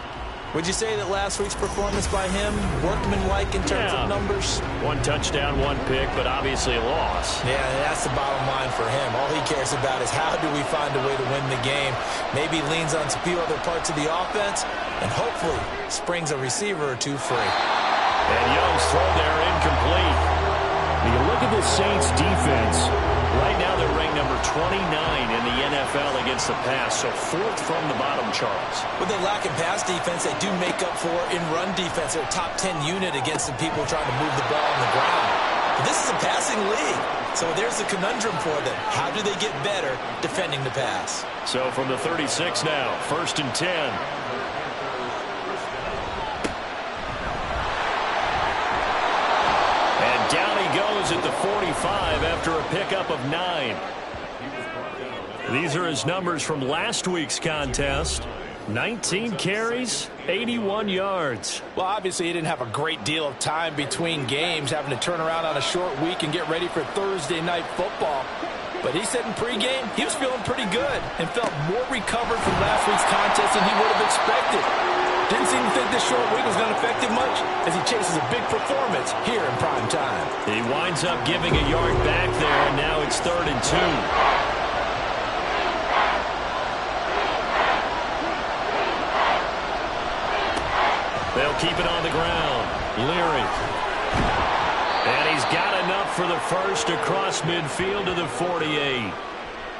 Would you say that last week's performance by him, workmanlike in terms of numbers? 1 touchdown, 1 pick, but obviously a loss. Yeah, that's the bottom line for him. All he cares about is how do we find a way to win the game. Maybe leans on a few other parts of the offense, and hopefully springs a receiver or 2 free. And Young's throw there incomplete. When you look at the Saints defense, right now they're ranked number 29 in the NFL against the pass, so 4th from the bottom, Charles. With their lack of pass defense, they do make up for in run defense. They're a top 10 unit against the people trying to move the ball on the ground. But this is a passing league, so there's a conundrum for them. How do they get better defending the pass? So from the 36 now, 1st and 10. Down he goes at the 45 after a pickup of 9. These are his numbers from last week's contest. 19 carries, 81 yards. Well, obviously he didn't have a great deal of time between games, having to turn around on a short week and get ready for Thursday night football. But he said in pregame he was feeling pretty good and felt more recovered from last week's contest than he would have expected. Didn't seem to think this short week was going to affect him much as he chases a big performance here in prime time. He winds up giving a yard back there, and now it's 3rd and 2. They'll keep it on the ground. Leary. And he's got enough for the first across midfield to the 48.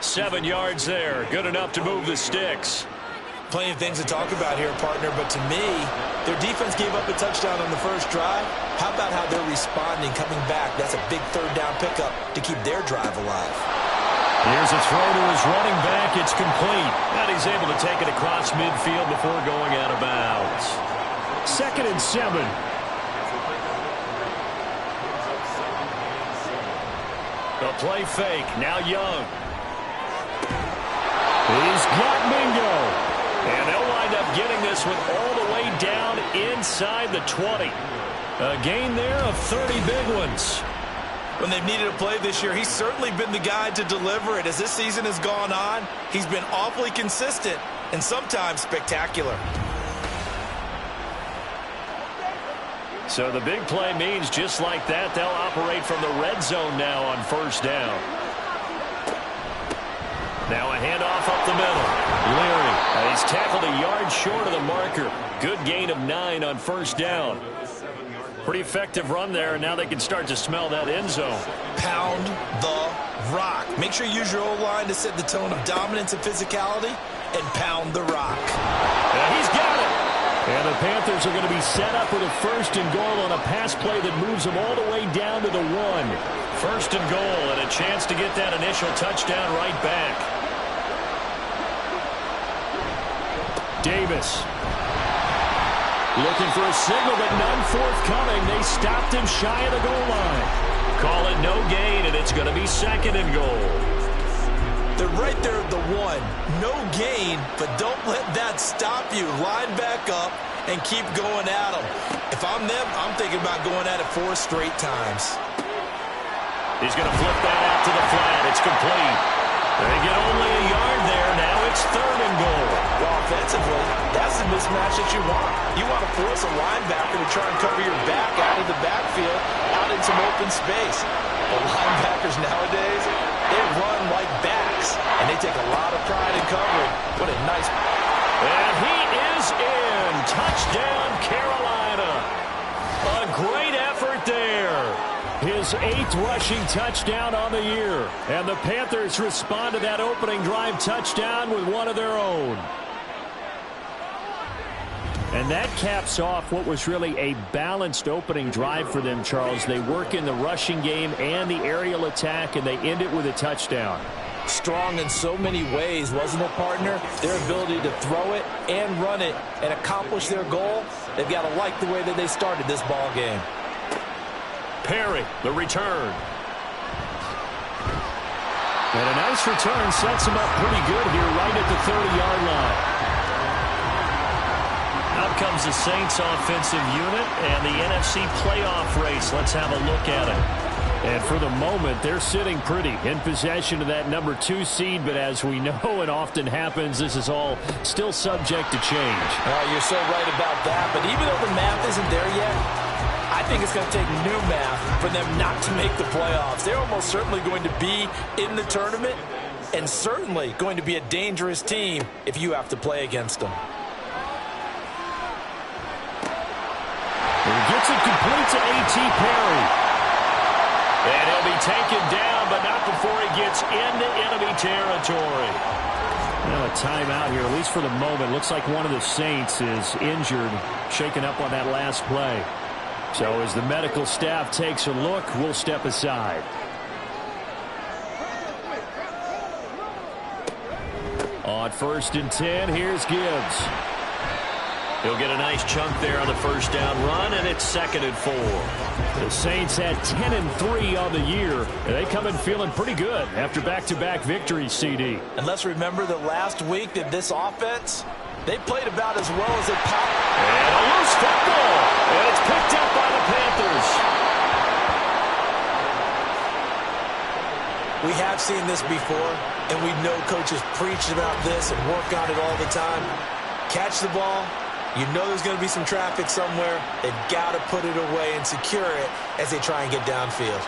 7 yards there. Good enough to move the sticks. Plenty of things to talk about here, partner, but to me, their defense gave up a touchdown on the first drive. How about how they're responding, coming back? That's a big 3rd down pickup to keep their drive alive. Here's a throw to his running back. It's complete. And he's able to take it across midfield before going out of bounds. 2nd and 7. The play fake. Now Young. He's got Mingo. And they'll wind up getting this one all the way down inside the 20. A gain there of 30 big ones. When they've needed a play this year, he's certainly been the guy to deliver it. As this season has gone on, he's been awfully consistent and sometimes spectacular. So the big play means just like that, they'll operate from the red zone now on 1st down. Now a handoff up the middle. Leary. He's tackled a yard short of the marker. Good gain of 9 on 1st down. Pretty effective run there, and now they can start to smell that end zone. Pound the rock. Make sure you use your O-line to set the tone of dominance and physicality, and pound the rock. And he's got it. And the Panthers are going to be set up with a 1st and goal on a pass play that moves them all the way down to the 1. 1st and goal, and a chance to get that initial touchdown right back. Davis. Looking for a signal, but none forthcoming. They stopped him shy of the goal line. Call it no gain, and it's going to be 2nd and goal. They're right there at the 1. No gain, but don't let that stop you. Line back up and keep going at them. If I'm them, I'm thinking about going at it 4 straight times. He's going to flip that out to the flat. It's complete. They get only a yard there. Now it's 3rd and goal. Well, offensively, that's the mismatch that you want. You want to force a linebacker to try and cover your back out of the backfield, out in some open space. The linebackers nowadays, they run like backs, and they take a lot of pride in covering. What a nice... And he is in. Touchdown, Carolina. A great effort there. His 8th rushing touchdown on the year. And the Panthers respond to that opening drive touchdown with one of their own. And that caps off what was really a balanced opening drive for them, Charles. They work in the rushing game and the aerial attack, and they end it with a touchdown. Strong in so many ways, wasn't it, partner? Their ability to throw it and run it and accomplish their goal, they've got to like the way that they started this ball game. Perry, the return. And a nice return sets him up pretty good here right at the 30-yard line. Out comes the Saints offensive unit and the NFC playoff race. Let's have a look at it. And for the moment, they're sitting pretty in possession of that number 2 seed. But as we know, it often happens, this is all still subject to change. You're so right about that. But even though the math isn't there yet, I think it's going to take new math for them not to make the playoffs. They're almost certainly going to be in the tournament and certainly going to be a dangerous team if you have to play against them. He gets it complete to A.T. Perry. And he'll be taken down, but not before he gets into enemy territory. Well, a timeout here, at least for the moment. Looks like one of the Saints is injured, shaken up on that last play. So as the medical staff takes a look, we'll step aside. On 1st and 10, here's Gibbs. He'll get a nice chunk there on the first down run, and it's 2nd and 4. The Saints had 10 and 3 on the year, and they come in feeling pretty good after back-to-back victories, CD. And let's remember that last week that this offense, they played about as well as they possibly. And a loose football, and it's picked up by the Panthers. We have seen this before, and we know coaches preach about this and work on it all the time. Catch the ball. You know there's going to be some traffic somewhere. They've got to put it away and secure it as they try and get downfield.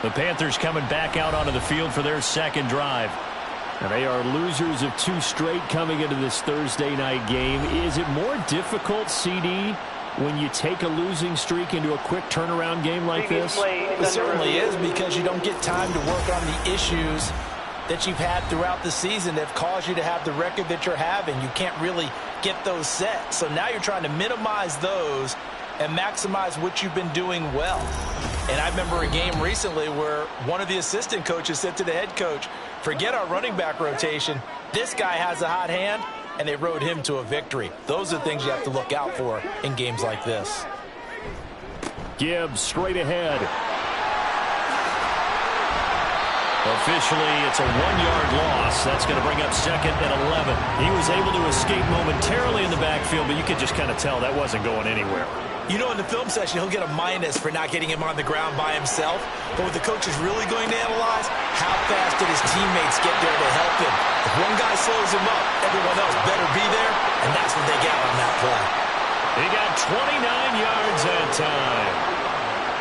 The Panthers coming back out onto the field for their 2nd drive. And they are losers of 2 straight coming into this Thursday night game. Is it more difficult, CD, when you take a losing streak into a quick turnaround game like this? It certainly is, because you don't get time to work on the issues that you've had throughout the season that have caused you to have the record that you're having. You can't really get those set. So now you're trying to minimize those and maximize what you've been doing well. And I remember a game recently where one of the assistant coaches said to the head coach, forget our running back rotation. This guy has a hot hand, and they rode him to a victory. Those are things you have to look out for in games like this. Gibbs straight ahead. Officially, it's a 1-yard loss. That's going to bring up 2nd and 11. He was able to escape momentarily in the backfield, but you could just kind of tell that wasn't going anywhere. You know, in the film session, he'll get a minus for not getting him on the ground by himself. But what the coach is really going to analyze, how fast did his teammates get there to help him? If one guy slows him up, everyone else better be there, and that's what they got on that play. He got 29 yards that time.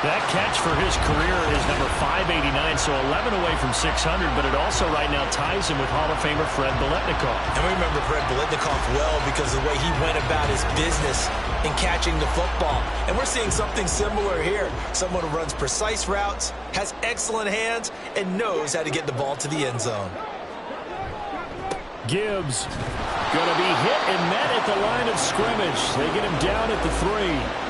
That catch for his career is number 589, so 11 away from 600, but it also right now ties him with Hall of Famer Fred Biletnikoff. And we remember Fred Biletnikoff well because of the way he went about his business in catching the football. And we're seeing something similar here. Someone who runs precise routes, has excellent hands, and knows how to get the ball to the end zone. Gibbs going to be hit and met at the line of scrimmage. They get him down at the 3.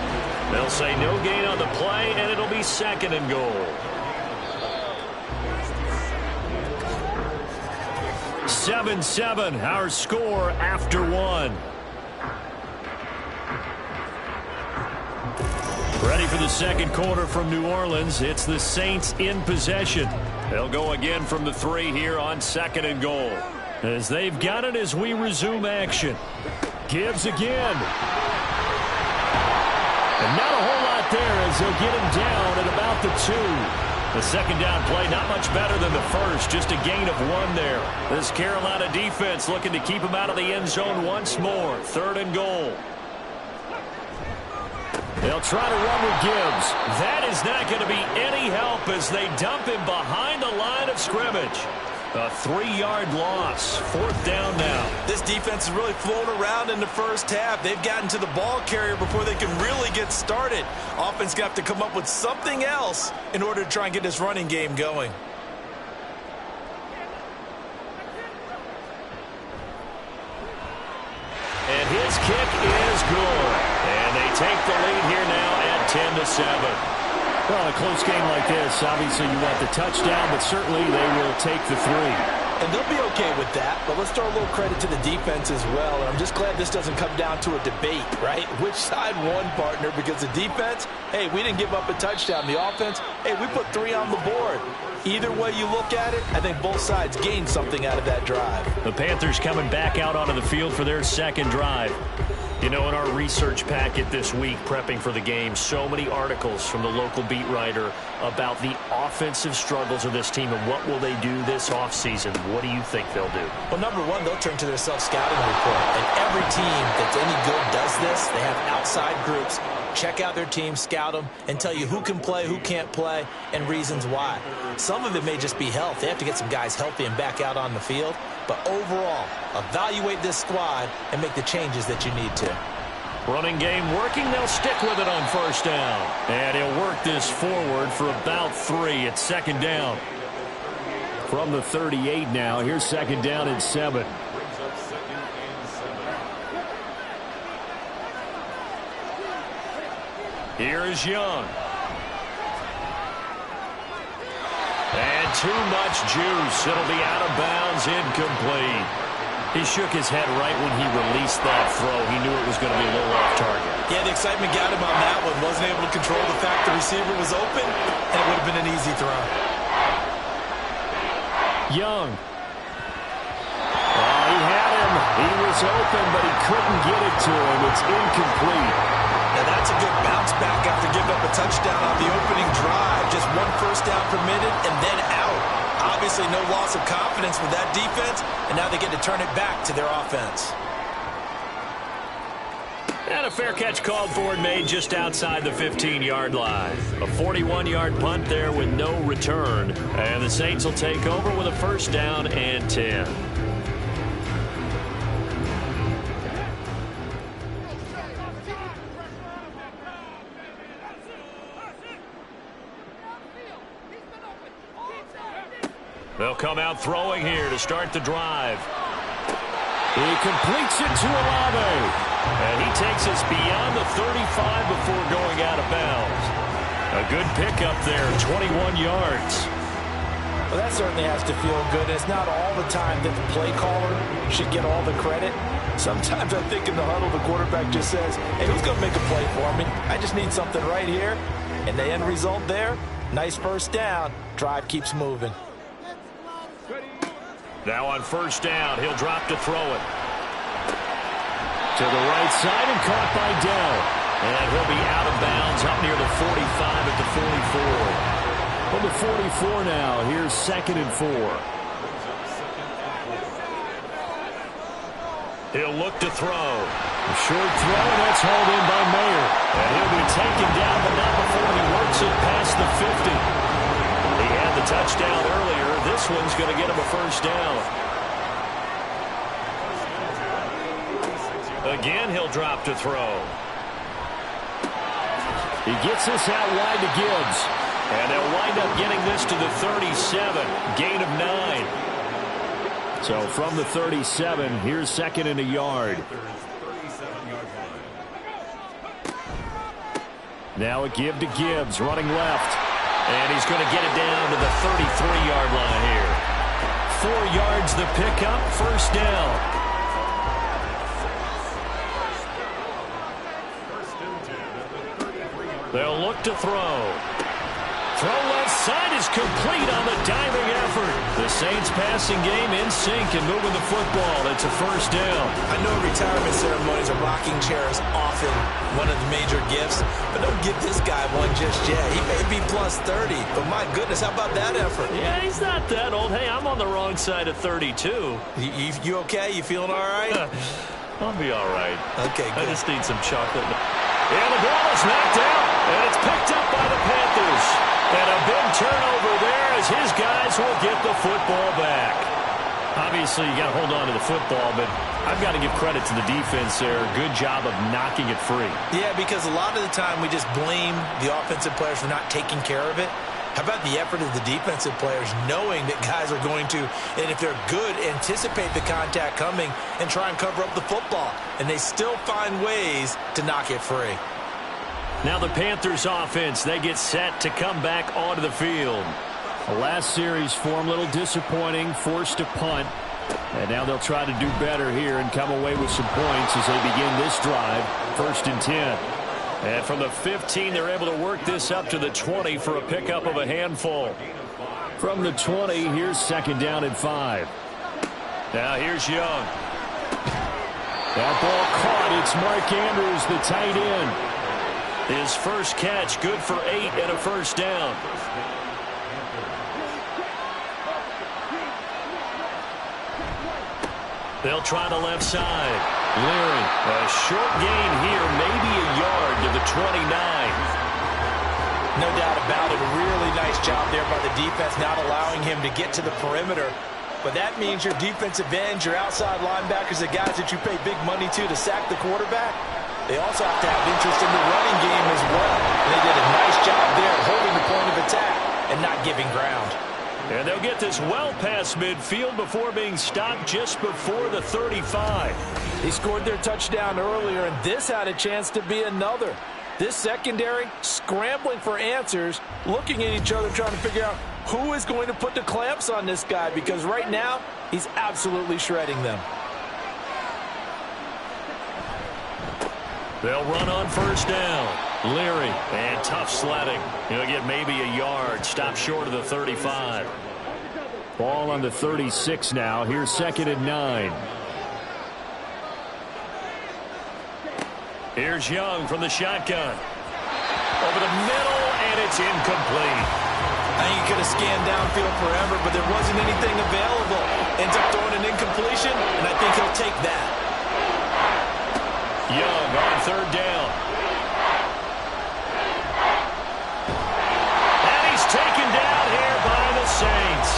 They'll say no gain on the play, and it'll be 2nd and goal. 7-7, our score after 1. Ready for the 2nd quarter from New Orleans. It's the Saints in possession. They'll go again from the 3 here on 2nd and goal. As they've got it as we resume action. Gibbs again. And not a whole lot there as they'll get him down at about the 2. The 2nd down play not much better than the first, just a gain of 1 there. This Carolina defense looking to keep him out of the end zone once more. 3rd and goal. They'll try to run with Gibbs. That is not going to be any help as they dump him behind the line of scrimmage. A 3-yard loss. 4th down now. This defense is really flown around in the first half. They've gotten to the ball carrier before they can really get started. Offense got to come up with something else in order to try and get this running game going. And his kick is good. And they take the lead here now at 10-7. Well, in a close game like this, obviously you want the touchdown, but certainly they will take the 3. And they'll be okay with that, but let's throw a little credit to the defense as well. And I'm just glad this doesn't come down to a debate, right? Which side won, partner? Because the defense, hey, we didn't give up a touchdown. The offense, hey, we put 3 on the board. Either way you look at it, I think both sides gained something out of that drive. The Panthers coming back out onto the field for their second drive. You know, in our research packet this week, prepping for the game, so many articles from the local beat writer about the offensive struggles of this team and what will they do this offseason. What do you think they'll do? Well, number one, they'll turn to their self-scouting report. And every team that's any good does this. They have outside groups. Check out their team, scout them, and tell you who can play, who can't play, and reasons why. Some of it may just be health. They have to get some guys healthy and back out on the field. But overall, evaluate this squad and make the changes that you need to. Running game working. They'll stick with it on 1st down. And he'll work this forward for about 3. It's 2nd down. From the 38 now, here's 2nd down and 7. Here is Young. And too much juice. It'll be out of bounds, incomplete. He shook his head right when he released that throw. He knew it was going to be a little off target. Yeah, the excitement got him on that one. Wasn't able to control the fact the receiver was open, and it would have been an easy throw. Young. Oh, he had him. He was open, but he couldn't get it to him. It's incomplete. Now that's a good bounce back after giving up a touchdown on the opening drive. Just 1 first down permitted and then out. Obviously no loss of confidence with that defense, and now they get to turn it back to their offense. And a fair catch called for and made just outside the 15-yard line. A 41-yard punt there with no return. And the Saints will take over with a 1st down and 10. They'll come out throwing here to start the drive. He completes it to Olave. And he takes us beyond the 35 before going out of bounds. A good pickup there, 21 yards. Well, that certainly has to feel good. It's not all the time that the play caller should get all the credit. Sometimes I think in the huddle, the quarterback just says, hey, who's going to make a play for me? I just need something right here. And the end result there, nice 1st down. Drive keeps moving. Now on 1st down, he'll drop to throw it. To the right side and caught by Dell. And he'll be out of bounds up near the 45 at the 44. From the 44 now, here's 2nd and 4. He'll look to throw. A short throw, and that's hauled in by Mayer. And he'll be taken down, but not before he works it past the 50. He had the touchdown earlier. This one's going to get him a 1st down. Again, he'll drop to throw. He gets this out wide to Gibbs. And they'll wind up getting this to the 37. Gain of 9. So from the 37, here's 2nd and a yard. Now a give to Gibbs, running left. And he's going to get it down to the 33-yard line here. 4 yards the pickup, 1st down. They'll look to throw. Throw left side is complete on the diving effort. The Saints passing game in sync and moving the football. It's a 1st down. I know retirement ceremonies, a rocking chair is often one of the major gifts, but don't give this guy one just yet. He may be plus 30, but my goodness, how about that effort? Yeah, he's not that old. Hey, I'm on the wrong side of 32. You okay? You feeling all right? I'll be all right. Okay, good. I just need some chocolate. And the ball is knocked out, and it's picked up by the Panthers. And a big turnover there as his guys will get the football back. Obviously, you got to hold on to the football, but I've got to give credit to the defense there. Good job of knocking it free. Yeah, because a lot of the time we just blame the offensive players for not taking care of it. How about the effort of the defensive players knowing that guys are going to, and if they're good, anticipate the contact coming and try and cover up the football. And they still find ways to knock it free. Now the Panthers offense, they get set to come back onto the field. The last series form a little disappointing, forced to punt. And now they'll try to do better here and come away with some points as they begin this drive. 1st and 10. And from the 15, they're able to work this up to the 20 for a pickup of a handful. From the 20, here's 2nd down and 5. Now here's Young. That ball caught. It's Mark Andrews, the tight end. His first catch, good for 8 and a 1st down. They'll try the left side. Leary, a short gain here, maybe a yard to the 29. No doubt about it. A really nice job there by the defense, not allowing him to get to the perimeter. But that means your defensive ends, your outside linebackers, the guys that you pay big money to sack the quarterback, they also have to have interest in the running game as well. And they did a nice job there holding the point of attack and not giving ground. And they'll get this well past midfield before being stopped just before the 35. They scored their touchdown earlier, and this had a chance to be another. This secondary scrambling for answers, looking at each other, trying to figure out who is going to put the clamps on this guy, because right now he's absolutely shredding them. They'll run on 1st down. Leary, and tough sledding. He'll get maybe a yard. Stop short of the 35. Ball on the 36 now. Here's 2nd and 9. Here's Young from the shotgun. Over the middle, and it's incomplete. I think he could have scanned downfield forever, but there wasn't anything available. Ends up throwing an incompletion, and I think he'll take that. Young on 3rd down. And he's taken down here by the Saints.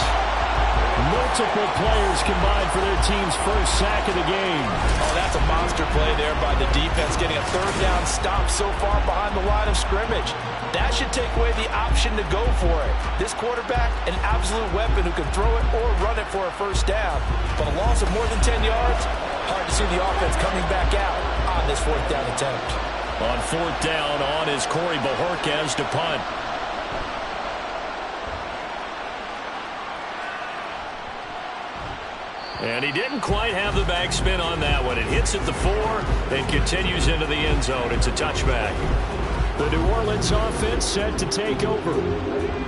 Multiple players combined for their team's first sack of the game. Oh, that's a monster play there by the defense, getting a 3rd down stop so far behind the line of scrimmage. That should take away the option to go for it. This quarterback, an absolute weapon who can throw it or run it for a 1st down. But a loss of more than 10 yards, hard to see the offense coming back out on this 4th down attempt. On 4th down, on is Corey Bajorquez to punt. And he didn't quite have the backspin on that one. It hits at the 4 and continues into the end zone. It's a touchback. The New Orleans offense set to take over.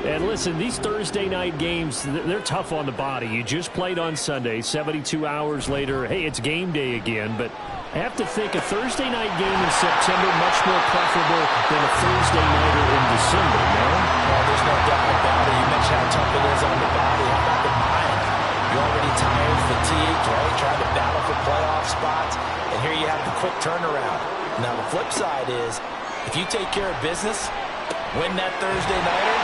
And listen, these Thursday night games, they're tough on the body. You just played on Sunday, 72 hours later. Hey, it's game day again. But I have to think a Thursday night game in September much more preferable than a Thursday nighter in December, no? Well, there's no doubt about it. You mentioned how tough it is on the body. How about the mind? You're already tired, fatigued, right? Trying to battle for playoff spots. And here you have the quick turnaround. Now, the flip side is, if you take care of business, win that Thursday nighter,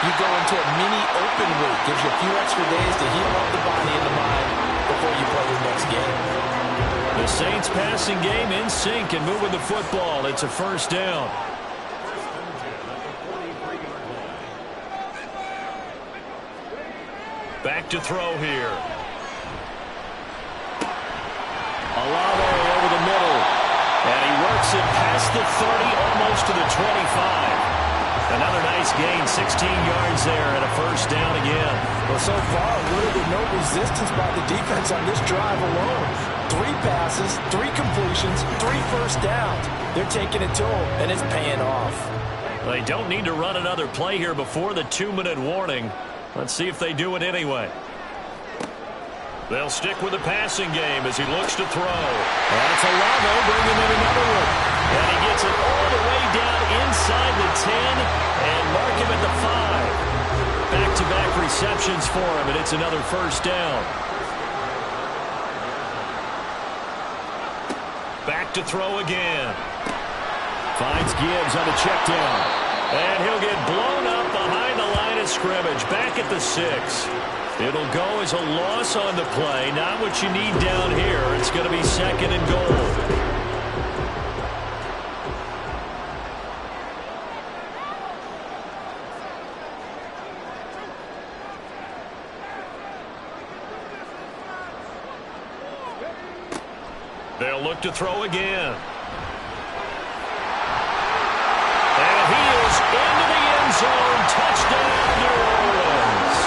you go into a mini open week. Gives you a few extra days to heal up the body and the mind before you play your next game. The Saints passing game in sync and moving the football. It's a 1st down. Back to throw here. Olave over the middle. And he works it past the 30, almost to the 25. Another nice gain, 16 yards there, and a 1st down again. Well, so far, little to no resistance by the defense on this drive alone. 3 passes, 3 completions, 3 1st downs. They're taking it to them, and it's paying off. They don't need to run another play here before the 2-minute warning. Let's see if they do it anyway. They'll stick with the passing game as he looks to throw. That's Olave bringing in another one. And he gets it all the way down inside the 10 and mark him at the 5. Back-to-back receptions for him, and it's another 1st down. Back to throw again. Finds Gibbs on the check down. And he'll get blown up behind the line of scrimmage. Back at the 6. It'll go as a loss on the play. Not what you need down here. It's going to be 2nd and goal. They'll look to throw again. And he is into the end zone. Touchdown, New Orleans.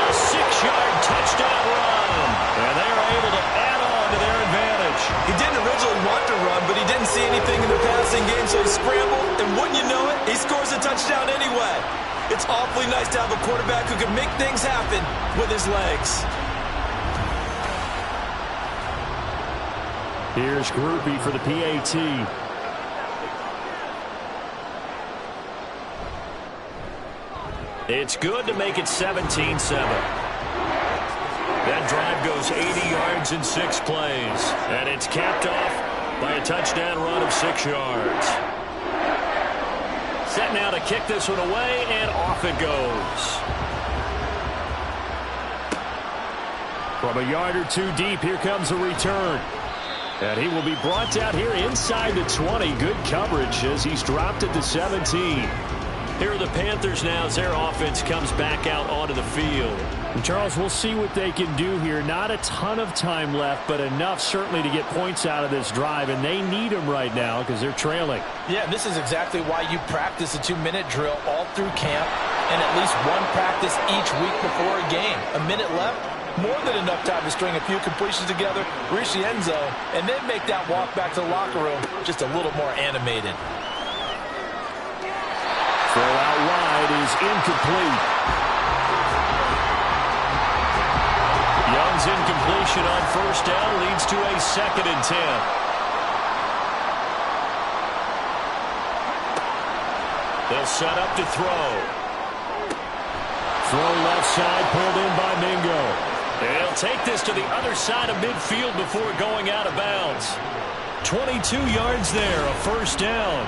A 6-yard touchdown run. And they are able to add on to their advantage. He didn't originally want to run, but he didn't see anything in the passing game, so he scrambled. And wouldn't you know it, he scores a touchdown anyway. It's awfully nice to have a quarterback who can make things happen with his legs. Here's Groupie for the PAT. It's good to make it 17-7. That drive goes 80 yards in 6 plays. And it's capped off by a touchdown run of 6 yards. Set now to kick this one away, and off it goes. From a yard or two deep, here comes a return. And he will be brought down here inside the 20. Good coverage as he's dropped it to 17. Here are the Panthers now as their offense comes back out onto the field. And Charles, we'll see what they can do here. Not a ton of time left, but enough certainly to get points out of this drive. And they need them right now because they're trailing. Yeah, this is exactly why you practice a 2-minute drill all through camp and at least one practice each week before a game. A minute left. More than enough time to string a few completions together, reach the end zone, and then make that walk back to the locker room just a little more animated. Throw out wide is incomplete. Young's incompletion on first down leads to a 2nd and 10. They'll set up to throw. Throw left side, pulled in by Mingo. They'll take this to the other side of midfield before going out of bounds. 22 yards there, a first down.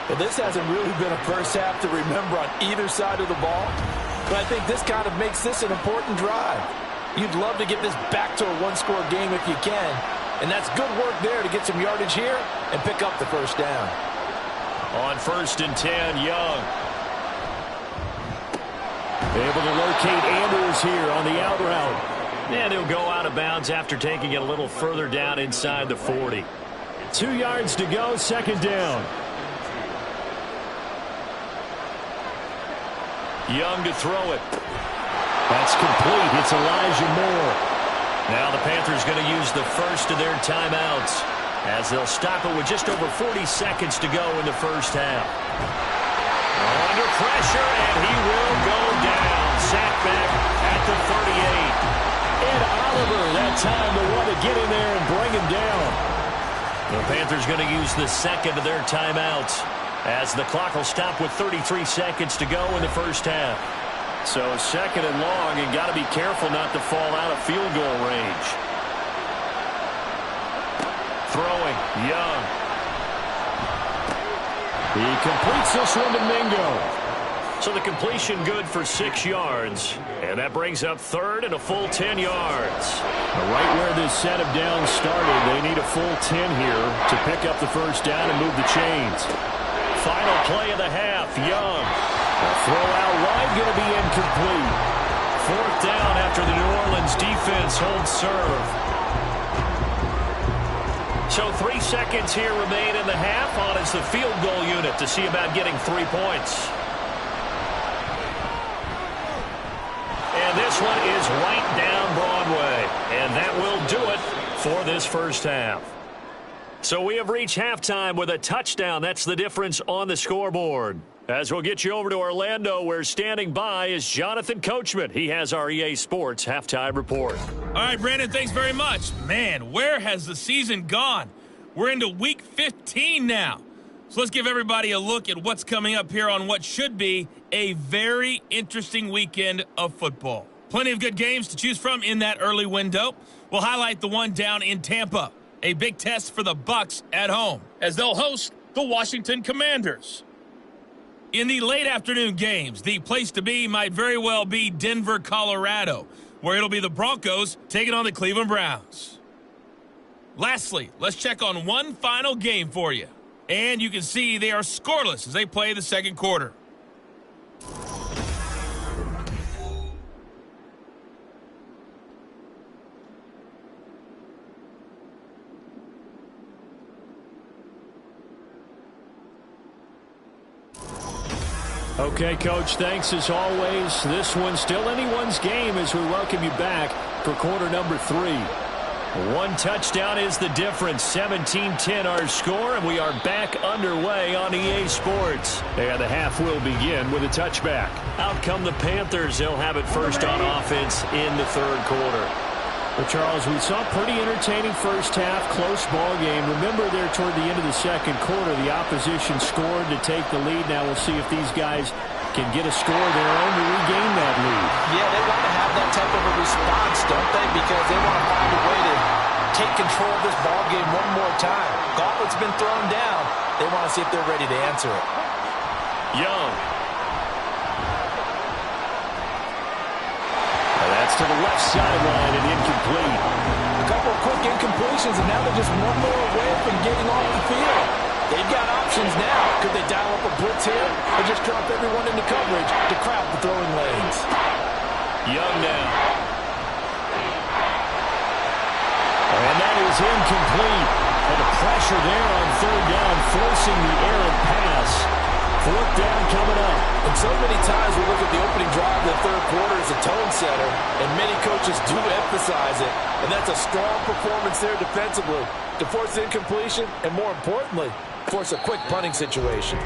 Well, this hasn't really been a first half to remember on either side of the ball, but I think this kind of makes this an important drive. You'd love to get this back to a one-score game if you can, and that's good work there to get some yardage here and pick up the first down. On 1st and 10, Young. Able to locate Andrews here on the out route. And he'll go out of bounds after taking it a little further down inside the 40. 2 yards to go, 2nd down. Young to throw it. That's complete. It's Elijah Moore. Now the Panthers going to use the first of their timeouts as they'll stop it with just over 40 seconds to go in the first half. Under pressure, and he will go down. Sacked back at the 38. And Oliver, that time the one to get in there and bring him down. The Panthers going to use the 2nd of their timeouts as the clock will stop with 33 seconds to go in the first half. So 2nd and long, and got to be careful not to fall out of field goal range. Throwing, Young. He completes this one to Mingo. So the completion good for 6 yards. And that brings up 3rd and a full 10 yards. Right where this set of downs started, they need a full 10 here to pick up the first down and move the chains. Final play of the half, Young. A throw out wide going to be incomplete. 4th down after the New Orleans defense holds serve. So 3 seconds here remain in the half on as the field goal unit to see about getting 3 points. And this one is right down Broadway. And that will do it for this first half. So we have reached halftime with a touchdown. That's the difference on the scoreboard. As we'll get you over to Orlando, where standing by is Jonathan Coachman. He has our EA Sports halftime report. All right, Brandon, thanks very much. Man, where has the season gone? We're into week 15 now. So let's give everybody a look at what's coming up here on what should be a very interesting weekend of football. Plenty of good games to choose from in that early window. We'll highlight the one down in Tampa. A big test for the Bucs at home as they'll host the the Washington Commanders. In the late afternoon games, the place to be might very well be Denver, Colorado, where it'll be the Broncos taking on the Cleveland Browns. Lastly, let's check on one final game for you. And you can see they are scoreless as they play the second quarter. Okay, Coach, thanks as always. This one's still anyone's game as we welcome you back for quarter number 3. One touchdown is the difference. 17-10 our score, and we are back underway on EA Sports. And the half will begin with a touchback. Out come the Panthers. They'll have it first on offense in the third quarter. Well, Charles, we saw a pretty entertaining first half, close ball game. Remember there toward the end of the second quarter, the opposition scored to take the lead. Now we'll see if these guys can get a score of their own to regain that lead. Yeah, they want to have that type of a response, don't they? Because they want to find a way to take control of this ball game one more time. Gauntlet's been thrown down. They want to see if they're ready to answer it. Young. That's to the left sideline and incomplete. A couple of quick incompletions, and now they're just one more away from getting off the field. They've got options now. Could they dial up a blitz here or just drop everyone into coverage to crowd the throwing lanes? Young now. And that is incomplete. And the pressure there on third down, forcing the errant pass. Fourth down coming up. And so many times we look at the opening drive of the third quarter as a tone setter, and many coaches do emphasize it. And that's a strong performance there defensively to force the incompletion and, more importantly, force a quick punting situation.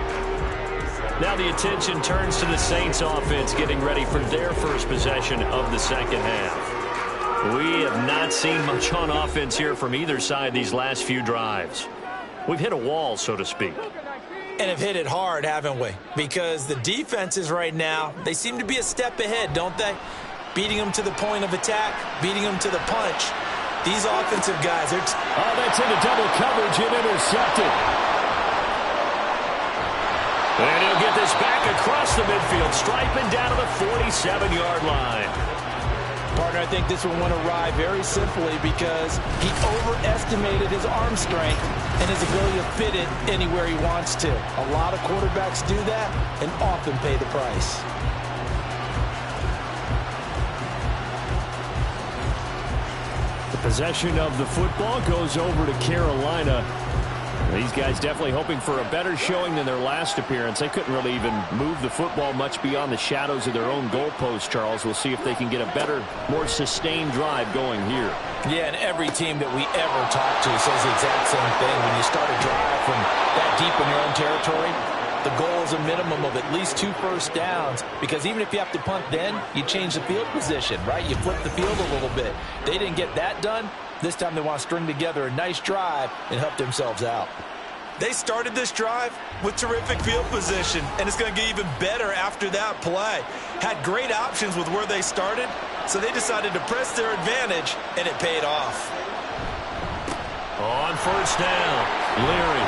Now the attention turns to the Saints offense getting ready for their first possession of the second half. We have not seen much on offense here from either side these last few drives. We've hit a wall, so to speak. And have hit it hard, haven't we? Because the defenses right now, they seem to be a step ahead, don't they? Beating them to the point of attack, beating them to the punch. These offensive guys, they're... Oh, that's into double coverage and intercepted. And he'll get this back across the midfield, striping down to the 47-yard line. Partner, I think this one went awry very simply because he overestimated his arm strength and his ability to fit it anywhere he wants to. A lot of quarterbacks do that and often pay the price. The possession of the football goes over to Carolina. These guys definitely hoping for a better showing than their last appearance. They couldn't really even move the football much beyond the shadows of their own goalpost, Charles. We'll see if they can get a better, more sustained drive going here. Yeah, and every team that we ever talk to says the exact same thing. When you start a drive from that deep in your own territory, the goal is a minimum of at least 2 first downs, because even if you have to punt then, you change the field position, right? You flip the field a little bit. They didn't get that done. This time they want to string together a nice drive and help themselves out. They started this drive with terrific field position, and it's going to get even better after that play. Had great options with where they started, so they decided to press their advantage, and it paid off. On first down, Leary.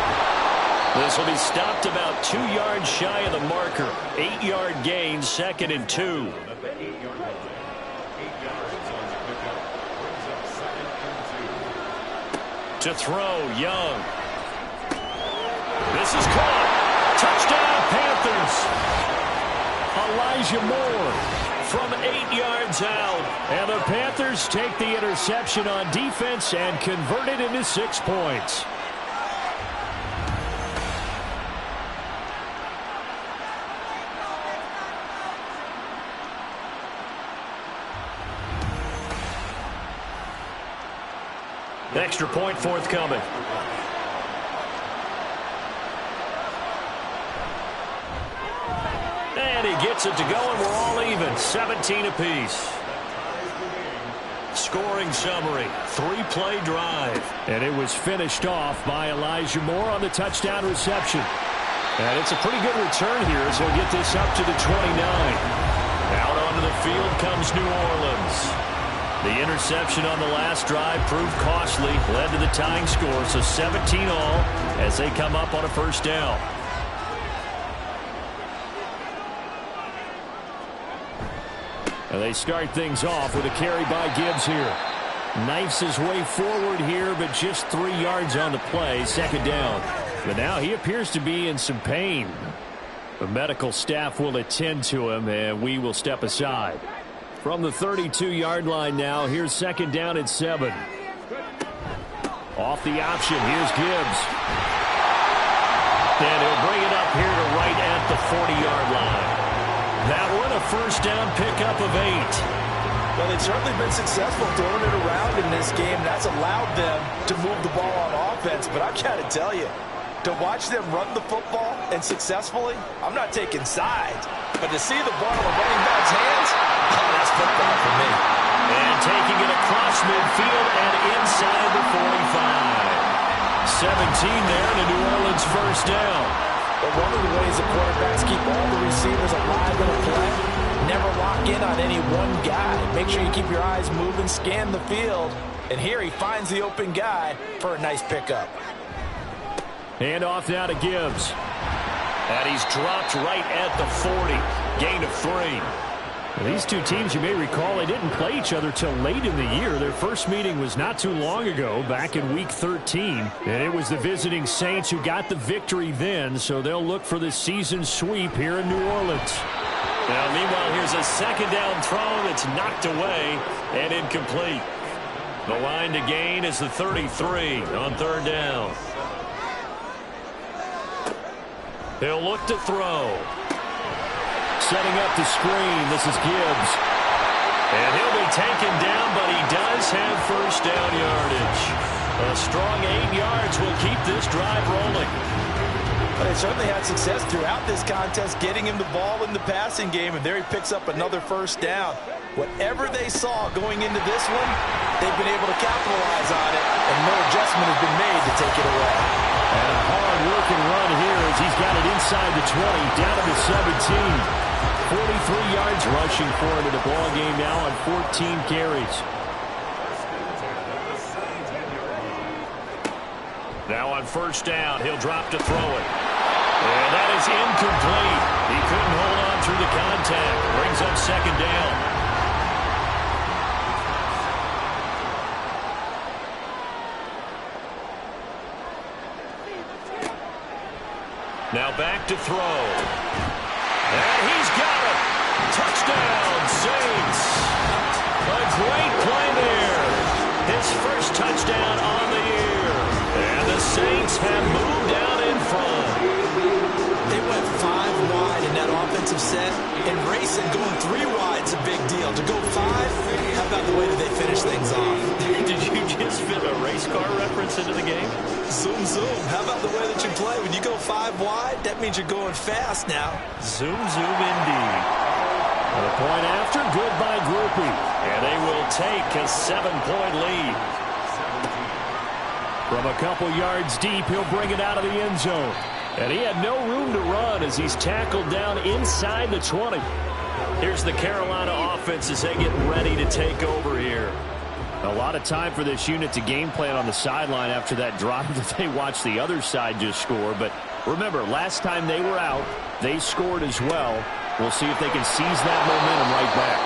This will be stopped about 2 yards shy of the marker. 8-yard gain, 2nd and 2. To throw, Young. This is caught. Touchdown, Panthers. Elijah Moore from 8 yards out. And the Panthers take the interception on defense and convert it into 6 points. Extra point forthcoming. And he gets it to go, and we're all even. 17 apiece. Scoring summary. 3-play drive. And it was finished off by Elijah Moore on the touchdown reception. And it's a pretty good return here as he'll get this up to the 29. Out onto the field comes New Orleans. The interception on the last drive proved costly, led to the tying score, so 17 all as they come up on a first down. And they start things off with a carry by Gibbs here. Knifes his way forward here, but just 3 yards on the play, second down. But now he appears to be in some pain. The medical staff will attend to him, and we will step aside. From the 32-yard line now, here's second down at 7. Off the option, here's Gibbs. And he'll bring it up here to right at the 40-yard line. That one a first down pickup of 8. Well, they've certainly been successful throwing it around in this game. That's allowed them to move the ball on offense. But I've got to tell you, to watch them run the football and successfully, I'm not taking sides. But to see the ball in the running back's hands, oh, that's football for me. And taking it across midfield and inside the 45. 17 there and a New Orleans first down. But one of the ways the quarterbacks keep all the receivers alive in a play, never lock in on any one guy. Make sure you keep your eyes moving, scan the field. And here he finds the open guy for a nice pickup. Hand off now to Gibbs. And he's dropped right at the 40. Gain of 3. These two teams, you may recall, they didn't play each other till late in the year. Their first meeting was not too long ago, back in Week 13. And it was the visiting Saints who got the victory then, so they'll look for the season sweep here in New Orleans. Now, meanwhile, here's a second down throw that's knocked away and incomplete. The line to gain is the 33 on third down. He'll look to throw. Setting up the screen, this is Gibbs. And he'll be taken down, but he does have first down yardage. A strong 8 yards will keep this drive rolling. But they certainly had success throughout this contest, getting him the ball in the passing game, and there he picks up another first down. Whatever they saw going into this one, they've been able to capitalize on it, and no adjustment has been made to take it away. And a hard-working run here as he's got it inside the 20, down to the 17. 43 yards rushing for him in the ball game now on 14 carries. Now on first down, he'll drop to throw it. And that is incomplete. He couldn't hold on through the contact. Brings up second down. Now back to throw. And he's got it. Touchdown, Saints. A great play there. His first touchdown on the year. And the Saints have moved out in front. They went 5 wide in that offensive set. And racing, going 3 wide is a big deal. To go 5, how about the way that they finish things off? Did you just fit a race car reference into the game? Zoom, zoom. How about the way that you play? When you go 5 wide, that means you're going fast now. Zoom, zoom indeed. And a point after, good by Groupie. And they will take a 7-point lead. From a couple yards deep, he'll bring it out of the end zone. And he had no room to run as he's tackled down inside the 20. Here's the Carolina offense as they get ready to take over here. A lot of time for this unit to game plan on the sideline after that drive that they watched the other side just score. But remember, last time they were out, they scored as well. We'll see if they can seize that momentum right back.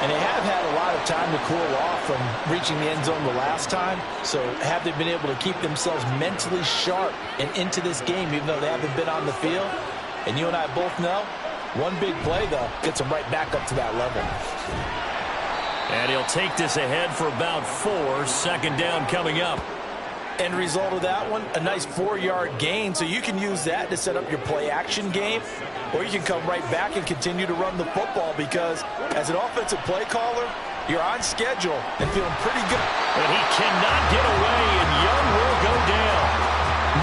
And they have had a lot of time to cool off from reaching the end zone the last time. So have they been able to keep themselves mentally sharp and into this game, even though they haven't been on the field? And you and I both know, one big play, though, gets them right back up to that level. And he'll take this ahead for about 4. Second down coming up. End result of that one, a nice 4-yard gain. So you can use that to set up your play-action game, or you can come right back and continue to run the football because as an offensive play caller, you're on schedule and feeling pretty good. And he cannot get away, and Young will go down.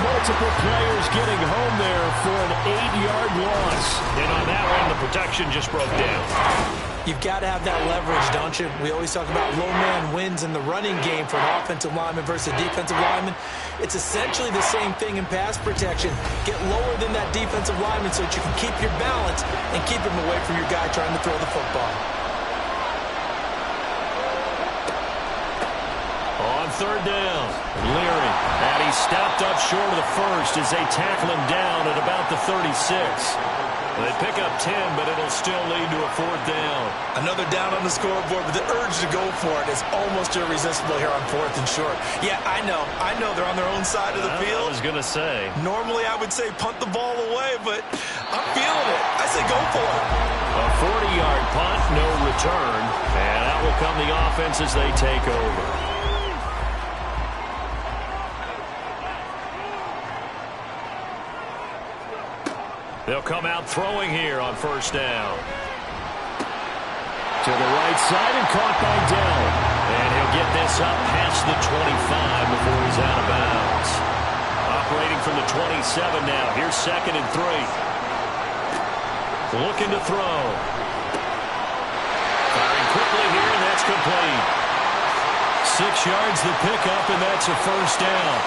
Multiple players getting home there for an 8-yard loss. And on that one, the protection just broke down. You've got to have that leverage, don't you? We always talk about low man wins in the running game for an offensive lineman versus a defensive lineman. It's essentially the same thing in pass protection. Get lower than that defensive lineman so that you can keep your balance and keep him away from your guy trying to throw the football. third down. Leary, and he stopped up short of the first as they tackle him down at about the 36. They pick up 10, but it'll still lead to a fourth down. Another down on the scoreboard, but the urge to go for it is almost irresistible here on 4th and short. Yeah, I know they're on their own side of the field. I was going to say. Normally I would say punt the ball away, but I'm feeling it. I say go for it. A 40-yard punt, no return, and out will come the offense as they take over. They'll come out throwing here on first down. To the right side and caught by Dell. And he'll get this up past the 25 before he's out of bounds. Operating from the 27 now. Here's 2nd and 3. Looking to throw. Firing quickly here, and that's complete. 6 yards the pickup, and that's a first down.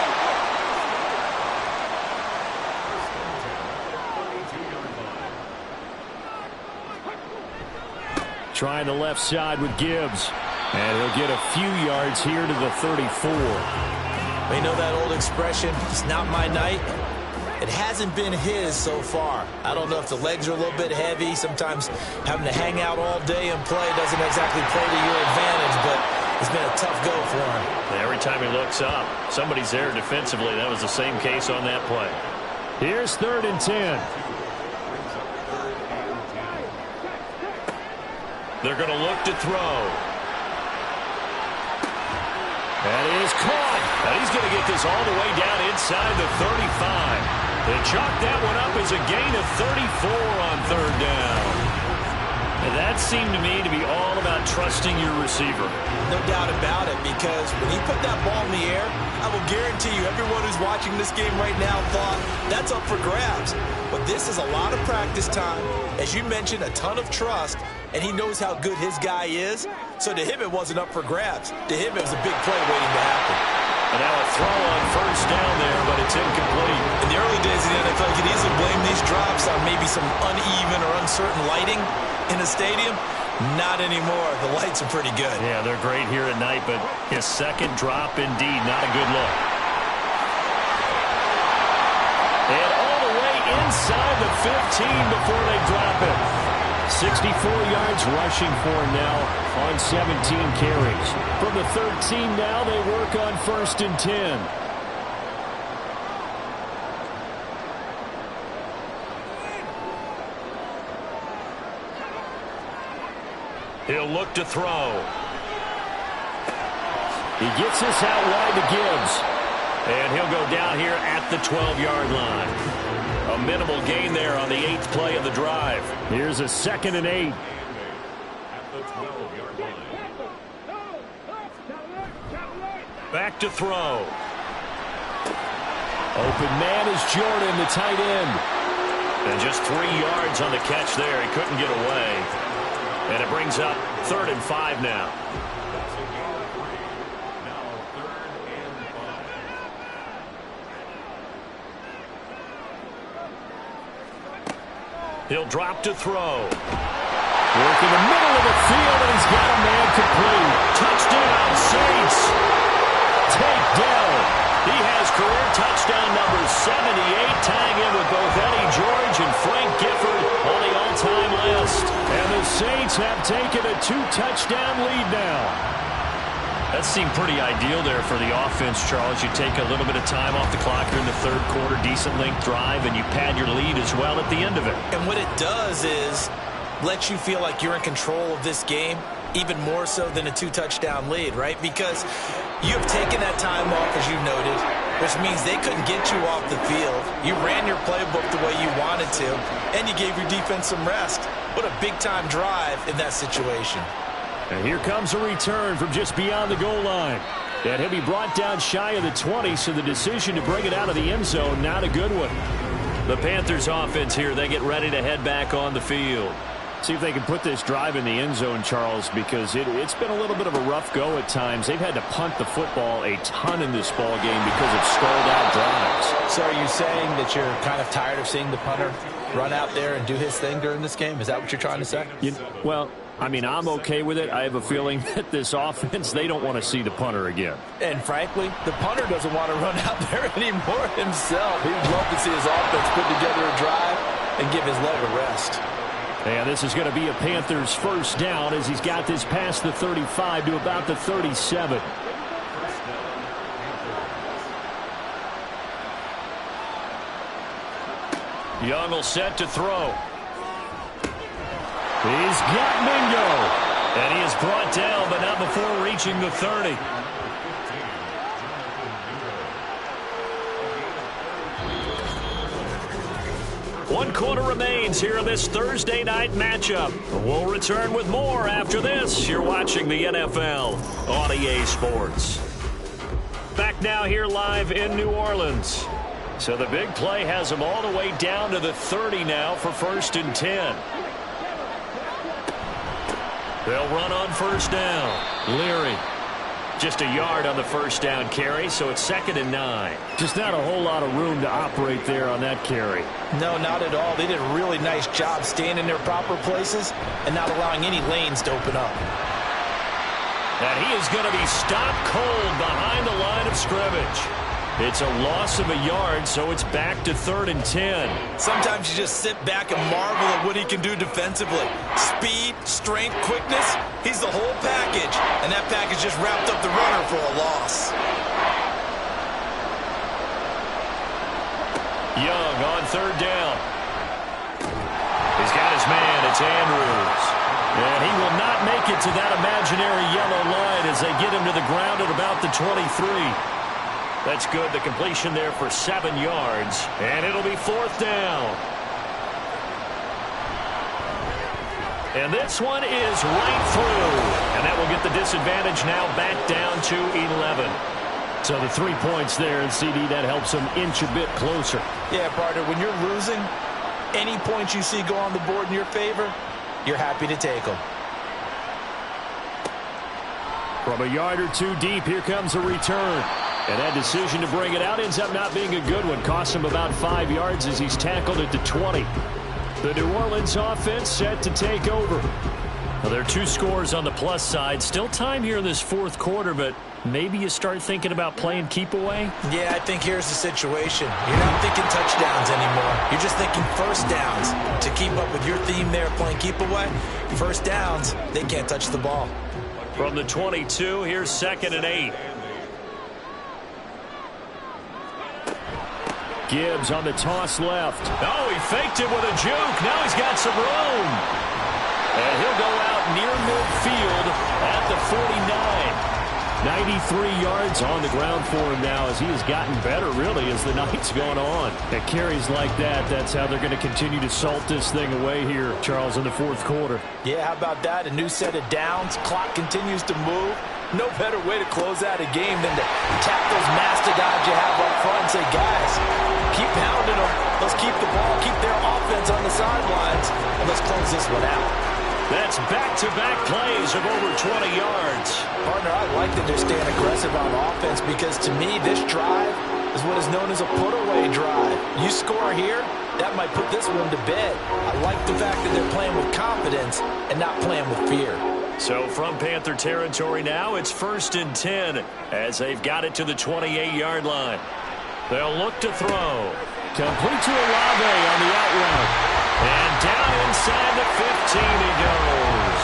Trying the left side with Gibbs. And he'll get a few yards here to the 34. They know that old expression, it's not my night. It hasn't been his so far. I don't know if the legs are a little bit heavy. Sometimes having to hang out all day and play doesn't exactly play to your advantage, but it's been a tough go for him. Every time he looks up, somebody's there defensively. That was the same case on that play. Here's 3rd and 10. They're going to look to throw. That is caught. And he's going to get this all the way down inside the 35. They chalk that one up as a gain of 34 on 3rd down. And that seemed to me to be all about trusting your receiver. No doubt about it, because when he put that ball in the air, I will guarantee you everyone who's watching this game right now thought that's up for grabs. But this is a lot of practice time. As you mentioned, a ton of trust, and he knows how good his guy is. So to him, it wasn't up for grabs. To him, it was a big play waiting to happen. And now a throw on first down there, but it's incomplete. In the early days of the NFL, you could easily blame these drops on maybe some uneven or uncertain lighting in the stadium. Not anymore. The lights are pretty good. Yeah, they're great here at night, but his second drop, indeed, not a good look. And all the way inside the 15 before they drop it. 64 yards rushing for him now on 17 carries. From the 13 now, they work on 1st and 10. He'll look to throw. He gets this out wide to Gibbs. And he'll go down here at the 12-yard line. A minimal gain there on the 8th play of the drive. Here's a 2nd and 8. Back to throw. Open man is Jordan, the tight end. And just 3 yards on the catch there. He couldn't get away. And it brings up 3rd and 5 now. He'll drop to throw. Work in the middle of the field, and he's got a man complete. Touchdown, Saints. Take Dell. He has career touchdown number 78, tying in with both Eddie George and Frank Gifford on the all-time list. And the Saints have taken a 2-touchdown lead now. That seemed pretty ideal there for the offense, Charles. You take a little bit of time off the clock here in the 3rd quarter, decent length drive, and you pad your lead as well at the end of it. And what it does is let you feel like you're in control of this game, even more so than a 2-touchdown lead, right? Because you have taken that time off, as you noted, which means they couldn't get you off the field. You ran your playbook the way you wanted to, and you gave your defense some rest. What a big-time drive in that situation. And here comes a return from just beyond the goal line. And he'll be brought down shy of the 20, so the decision to bring it out of the end zone, not a good one. The Panthers offense here, they get ready to head back on the field. See if they can put this drive in the end zone, Charles, because it's been a little bit of a rough go at times. They've had to punt the football a ton in this ball game because of stalled-out drives. So are you saying that you're kind of tired of seeing the punter run out there and do his thing during this game? Is that what you're trying to say? Well, I mean, I'm okay with it. I have a feeling that this offense, they don't want to see the punter again. And frankly, the punter doesn't want to run out there anymore himself. He'd love to see his offense put together a drive and give his leg a rest. And this is going to be a Panthers first down as he's got this past the 35 to about the 37. Young will set to throw. He's got Mingo. And he is brought down, but not before reaching the 30. One quarter remains here in this Thursday night matchup. We'll return with more after this. You're watching the NFL on EA Sports. Back now here live in New Orleans. So the big play has them all the way down to the 30 now for 1st and 10. They'll run on first down. Leary. Just a yard on the first down carry, so it's 2nd and 9. Just not a whole lot of room to operate there on that carry. No, not at all. They did a really nice job staying in their proper places and not allowing any lanes to open up. And he is going to be stopped cold behind the line of scrimmage. It's a loss of a yard, so it's back to 3rd and 10. Sometimes you just sit back and marvel at what he can do defensively. Speed, strength, quickness, he's the whole package. And that package just wrapped up the runner for a loss. Young on 3rd down. He's got his man. It's Andrews. And he will not make it to that imaginary yellow line as they get him to the ground at about the 23. That's good. The completion there for 7 yards. And it'll be 4th down. And this one is right through. And that will get the disadvantage now back down to 11. So the 3 points there, and CD, that helps them inch a bit closer. Yeah, partner, when you're losing, any points you see go on the board in your favor, you're happy to take them. From a yard or two deep, here comes a return. And that decision to bring it out ends up not being a good one. Costs him about 5 yards as he's tackled at the 20. The New Orleans offense set to take over. Well, there are 2 scores on the plus side. Still time here in this 4th quarter, but maybe you start thinking about playing keep away? Yeah, I think here's the situation. You're not thinking touchdowns anymore. You're just thinking first downs. To keep up with your theme there, playing keep away, first downs, they can't touch the ball. From the 22, here's 2nd and 8. Gibbs on the toss left. Oh, he faked it with a juke. Now he's got some room. And he'll go out near midfield at the 49. 93 yards on the ground for him now as he has gotten better, really, as the night's gone on. At carries like that, that's how they're going to continue to salt this thing away here, Charles, in the 4th quarter. Yeah, how about that? A new set of downs. Clock continues to move. No better way to close out a game than to tap those mastodons you have up front and say, guys, keep pounding them. Let's keep the ball, keep their offense on the sidelines, and let's close this one out. That's back-to-back plays of over 20 yards. Partner, I like that they're staying aggressive on offense because, to me, this drive is what is known as a put-away drive. You score here, that might put this one to bed. I like the fact that they're playing with confidence and not playing with fear. So from Panther territory now, it's 1st and 10 as they've got it to the 28-yard line. They'll look to throw. Complete to Olave on the out route. And down inside the 15 he goes.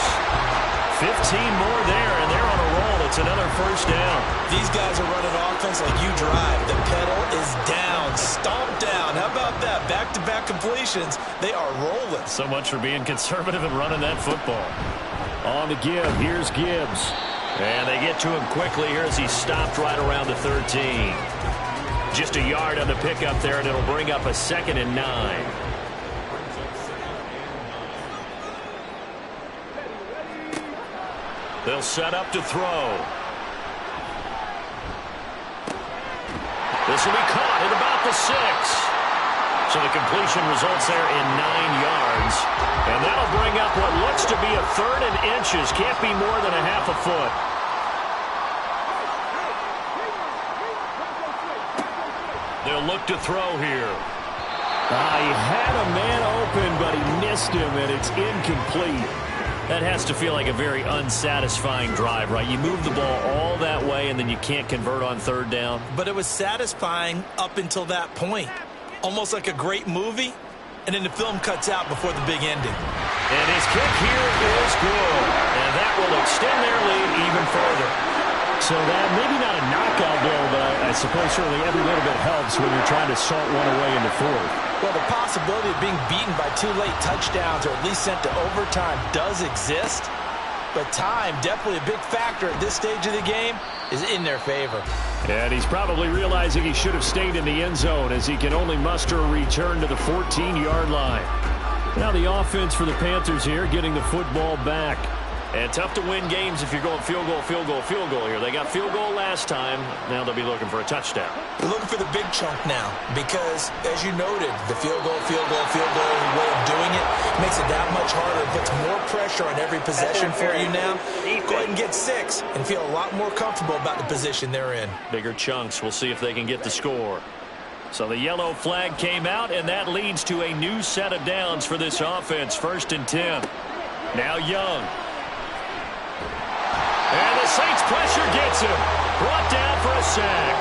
15 more there, and they're on a roll. It's another first down. These guys are running offense like you drive. The pedal is down, stomped down. How about that? Back-to-back completions. They are rolling. So much for being conservative and running that football. On the give, here's Gibbs. And they get to him quickly here as he's stopped right around the 13. Just a yard on the pickup there, and it'll bring up a 2nd and 9. They'll set up to throw. This will be caught at about the 6. So the completion results there in 9 yards. And that'll bring up what looks to be a 3rd and inches. Can't be more than a half a foot. They'll look to throw here. He had a man open, but he missed him, and it's incomplete. That has to feel like a very unsatisfying drive, right? You move the ball all that way, and then you can't convert on third down. But it was satisfying up until that point. Almost like a great movie, and then the film cuts out before the big ending. And his kick here is good. And that will extend their lead even further. So that maybe not a knockout blow, but I suppose certainly every little bit helps when you're trying to salt one away in the fourth. Well, the possibility of being beaten by 2 late touchdowns or at least sent to overtime does exist. But time, definitely a big factor at this stage of the game, is in their favor. And he's probably realizing he should have stayed in the end zone as he can only muster a return to the 14-yard line. Now the offense for the Panthers here getting the football back. And tough to win games if you're going field goal, field goal, field goal here. They got field goal last time. Now they'll be looking for a touchdown. They're looking for the big chunk now because, as you noted, the field goal way of doing it makes it that much harder. It puts more pressure on every possession for you now. Go ahead and get 6 and feel a lot more comfortable about the position they're in. Bigger chunks. We'll see if they can get the score. So the yellow flag came out, and that leads to a new set of downs for this offense. 1st and 10. Now Young. And the Saints pressure gets him. Brought down for a sack.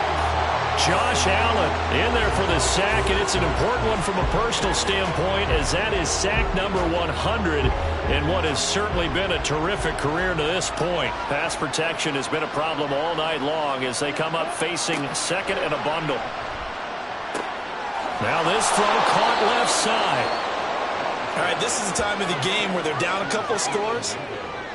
Josh Allen in there for the sack, and it's an important one from a personal standpoint as that is sack number 100 in what has certainly been a terrific career to this point. Pass protection has been a problem all night long as they come up facing 2nd and a bundle. Now this throw caught left side. All right, this is the time of the game where they're down a couple of scores.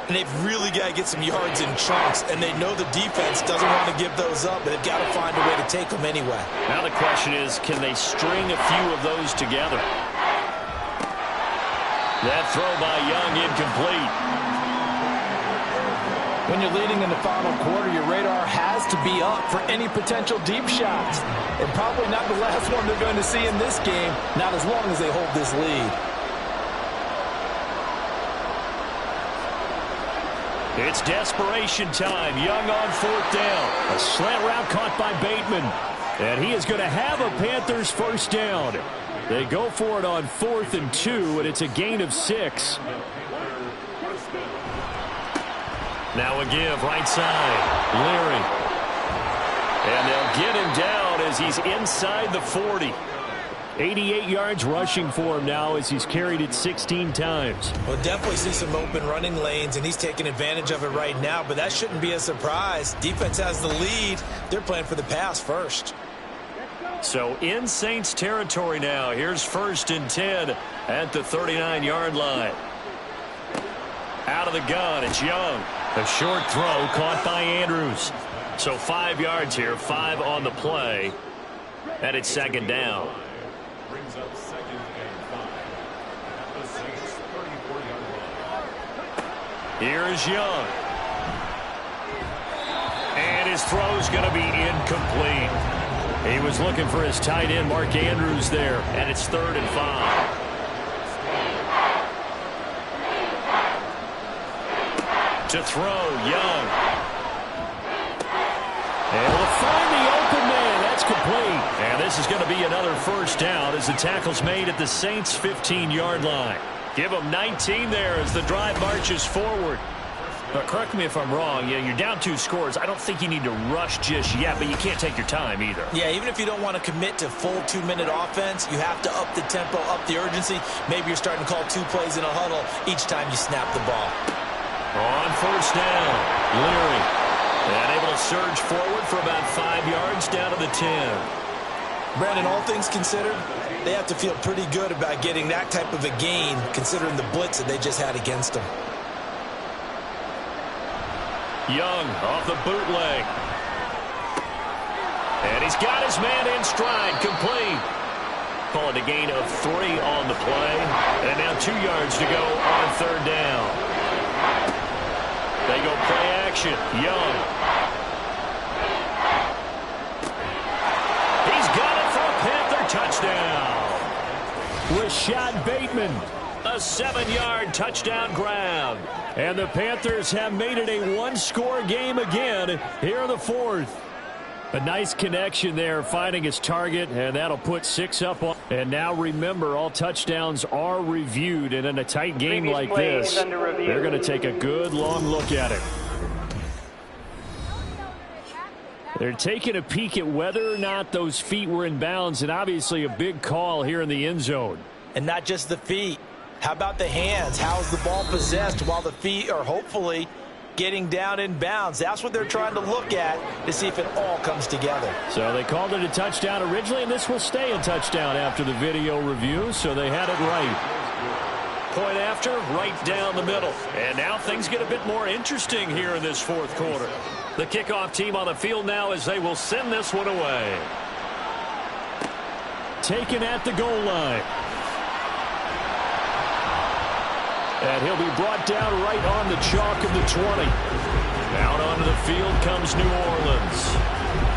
And they've really got to get some yards in chunks, and they know the defense doesn't want to give those up, but they've got to find a way to take them anyway. Now the question is, can they string a few of those together? That throw by Young incomplete. When you're leading in the final quarter, your radar has to be up for any potential deep shots. And probably not the last one they're going to see in this game, not as long as they hold this lead. It's desperation time. Young on 4th down. A slant route caught by Bateman. And he is going to have a Panthers 1st down. They go for it on 4th and 2, and it's a gain of 6. Now a give right side. Leary. And they'll get him down as he's inside the 40. 88 yards rushing for him now as he's carried it 16 times. We'll definitely see some open running lanes, and he's taking advantage of it right now, but that shouldn't be a surprise. Defense has the lead. They're playing for the pass first. So in Saints territory now. Here's 1st and 10 at the 39-yard line. Out of the gun, it's Young. A short throw caught by Andrews. So 5 yards here, 5 on the play. And it's 2nd down. Brings up 2nd and 5 at the Saints 34-yard line. Here is Young. And his throw's going to be incomplete. He was looking for his tight end, Mark Andrews, there. And it's 3rd and 5. To throw, Young. And will find the open man. That's complete. And this is going to be another 1st down as the tackle's made at the Saints' 15-yard line. Give them 19 there as the drive marches forward. But correct me if I'm wrong. Yeah, you're down 2 scores. I don't think you need to rush just yet, but you can't take your time either. Yeah, even if you don't want to commit to full 2-minute offense, you have to up the tempo, up the urgency. Maybe you're starting to call 2 plays in a huddle each time you snap the ball. On 1st down, Leary. And able to surge forward for about 5 yards down to the 10. Brandon, all things considered, they have to feel pretty good about getting that type of a gain considering the blitz that they just had against them. Young off the bootleg. And he's got his man in stride, complete. Call it a gain of 3 on the play. And now 2 yards to go on 3rd down. They go play action. Young. He's got it for a Panther touchdown. Rashad Bateman. A 7-yard touchdown grab. And the Panthers have made it a 1-score game again here in the 4th. A nice connection there, finding his target, and that'll put 6 up on. And now remember, all touchdowns are reviewed, and in a tight game like this, they're going to take a good long look at it. They're taking a peek at whether or not those feet were in bounds, and obviously a big call here in the end zone. And not just the feet. How about the hands? How is the ball possessed while the feet are hopefully getting down in bounds? That's what they're trying to look at to see if it all comes together. So they called it a touchdown originally, and this will stay a touchdown after the video review, so they had it right. Point after, right down the middle. And now things get a bit more interesting here in this fourth quarter. The kickoff team on the field now as they will send this one away. Taken at the goal line. And he'll be brought down right on the chalk of the 20. Out onto the field comes New Orleans.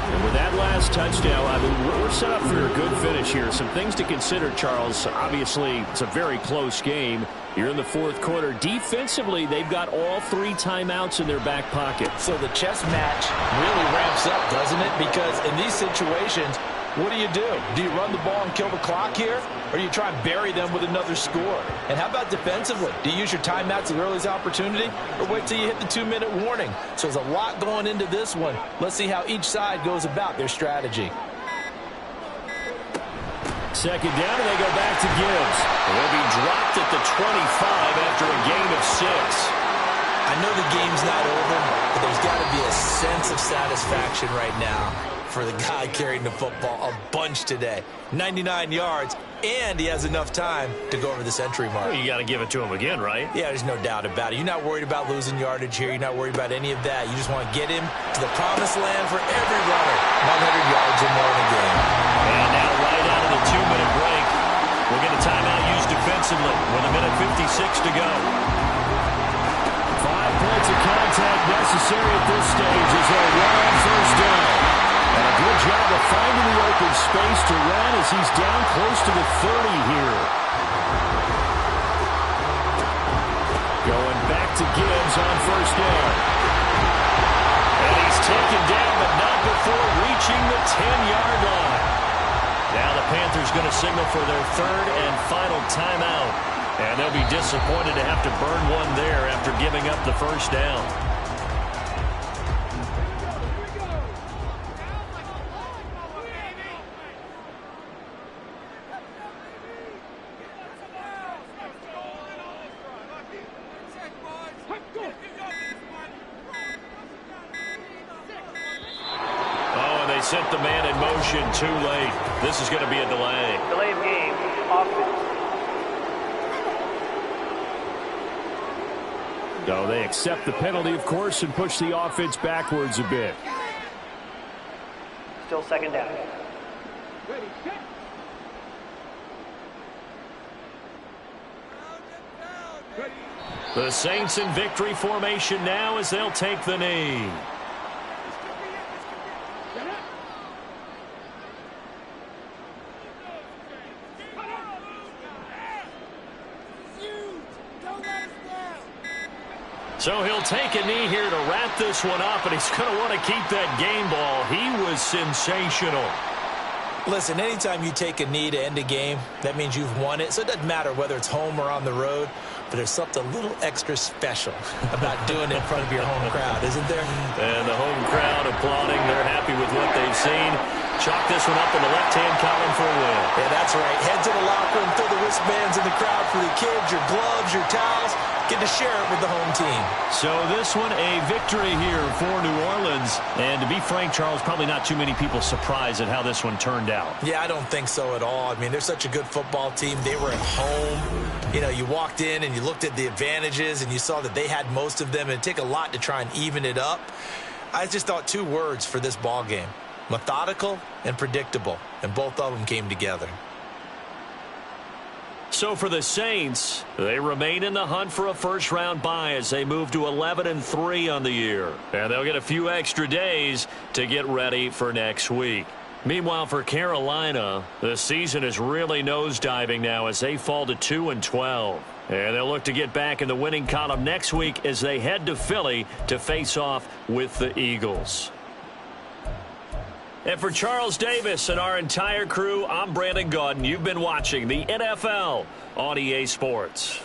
And with that last touchdown, I mean, we're set up for a good finish here. Some things to consider, Charles. Obviously, it's a very close game. You're in the fourth quarter. Defensively, they've got all 3 timeouts in their back pocket. So the chess match really ramps up, doesn't it? Because in these situations, what do? Do you run the ball and kill the clock here? Or do you try and bury them with another score? And how about defensively? Do you use your timeouts at the earliest opportunity? Or wait till you hit the 2-minute warning? So there's a lot going into this one. Let's see how each side goes about their strategy. Second down, and they go back to Gibbs. They'll be dropped at the 25 after a gain of 6. I know the game's not over, but there's got to be a sense of satisfaction right now for the guy carrying the football a bunch today. 99 yards, and he has enough time to go over the century mark. Well, you got to give it to him again, right? Yeah, there's no doubt about it. You're not worried about losing yardage here. You're not worried about any of that. You just want to get him to the promised land for every runner. 100 yards or more in a game. And now right out of the 2-minute break, we'll get a timeout used defensively with 1:56 to go. 5 points of contact necessary at this stage as they run on first down. And a good job of finding the open space to run as he's down close to the 30 here. Going back to Gibbs on first down. And he's taken down, but not before reaching the 10-yard line. Now the Panthers going to signal for their 3rd and final timeout. And they'll be disappointed to have to burn one there after giving up the first down. Sent the man in motion too late. This is going to be a delay. Delay of game, offense. So they accept the penalty, of course, and push the offense backwards a bit. Still second down. The Saints in victory formation now as they'll take the knee. So he'll take a knee here to wrap this one up, and he's going to want to keep that game ball. He was sensational. Listen, anytime you take a knee to end a game, that means you've won it. So it doesn't matter whether it's home or on the road, but there's something a little extra special about doing it in front of your home crowd, isn't there? And the home crowd applauding. They're happy with what they've seen. Chalk this one up in the left-hand column for a win. Yeah, that's right. Head to the locker room, throw the wristbands in the crowd for the kids, your gloves, your towels. Get to share it with the home team. So this one, a victory here for New Orleans. And to be frank, Charles, probably not too many people surprised at how this one turned out. Yeah, I don't think so at all. I mean, they're such a good football team. They were at home. You know, you walked in and you looked at the advantages and you saw that they had most of them. And it'd take a lot to try and even it up. I just thought 2 words for this ball game: methodical and predictable. And both of them came together. So for the Saints, they remain in the hunt for a first-round bye as they move to 11-3 on the year. And they'll get a few extra days to get ready for next week. Meanwhile, for Carolina, the season is really nosediving now as they fall to 2-12. And they'll look to get back in the winning column next week as they head to Philly to face off with the Eagles. And for Charles Davis and our entire crew, I'm Brandon Gaudin. You've been watching the NFL on EA Sports.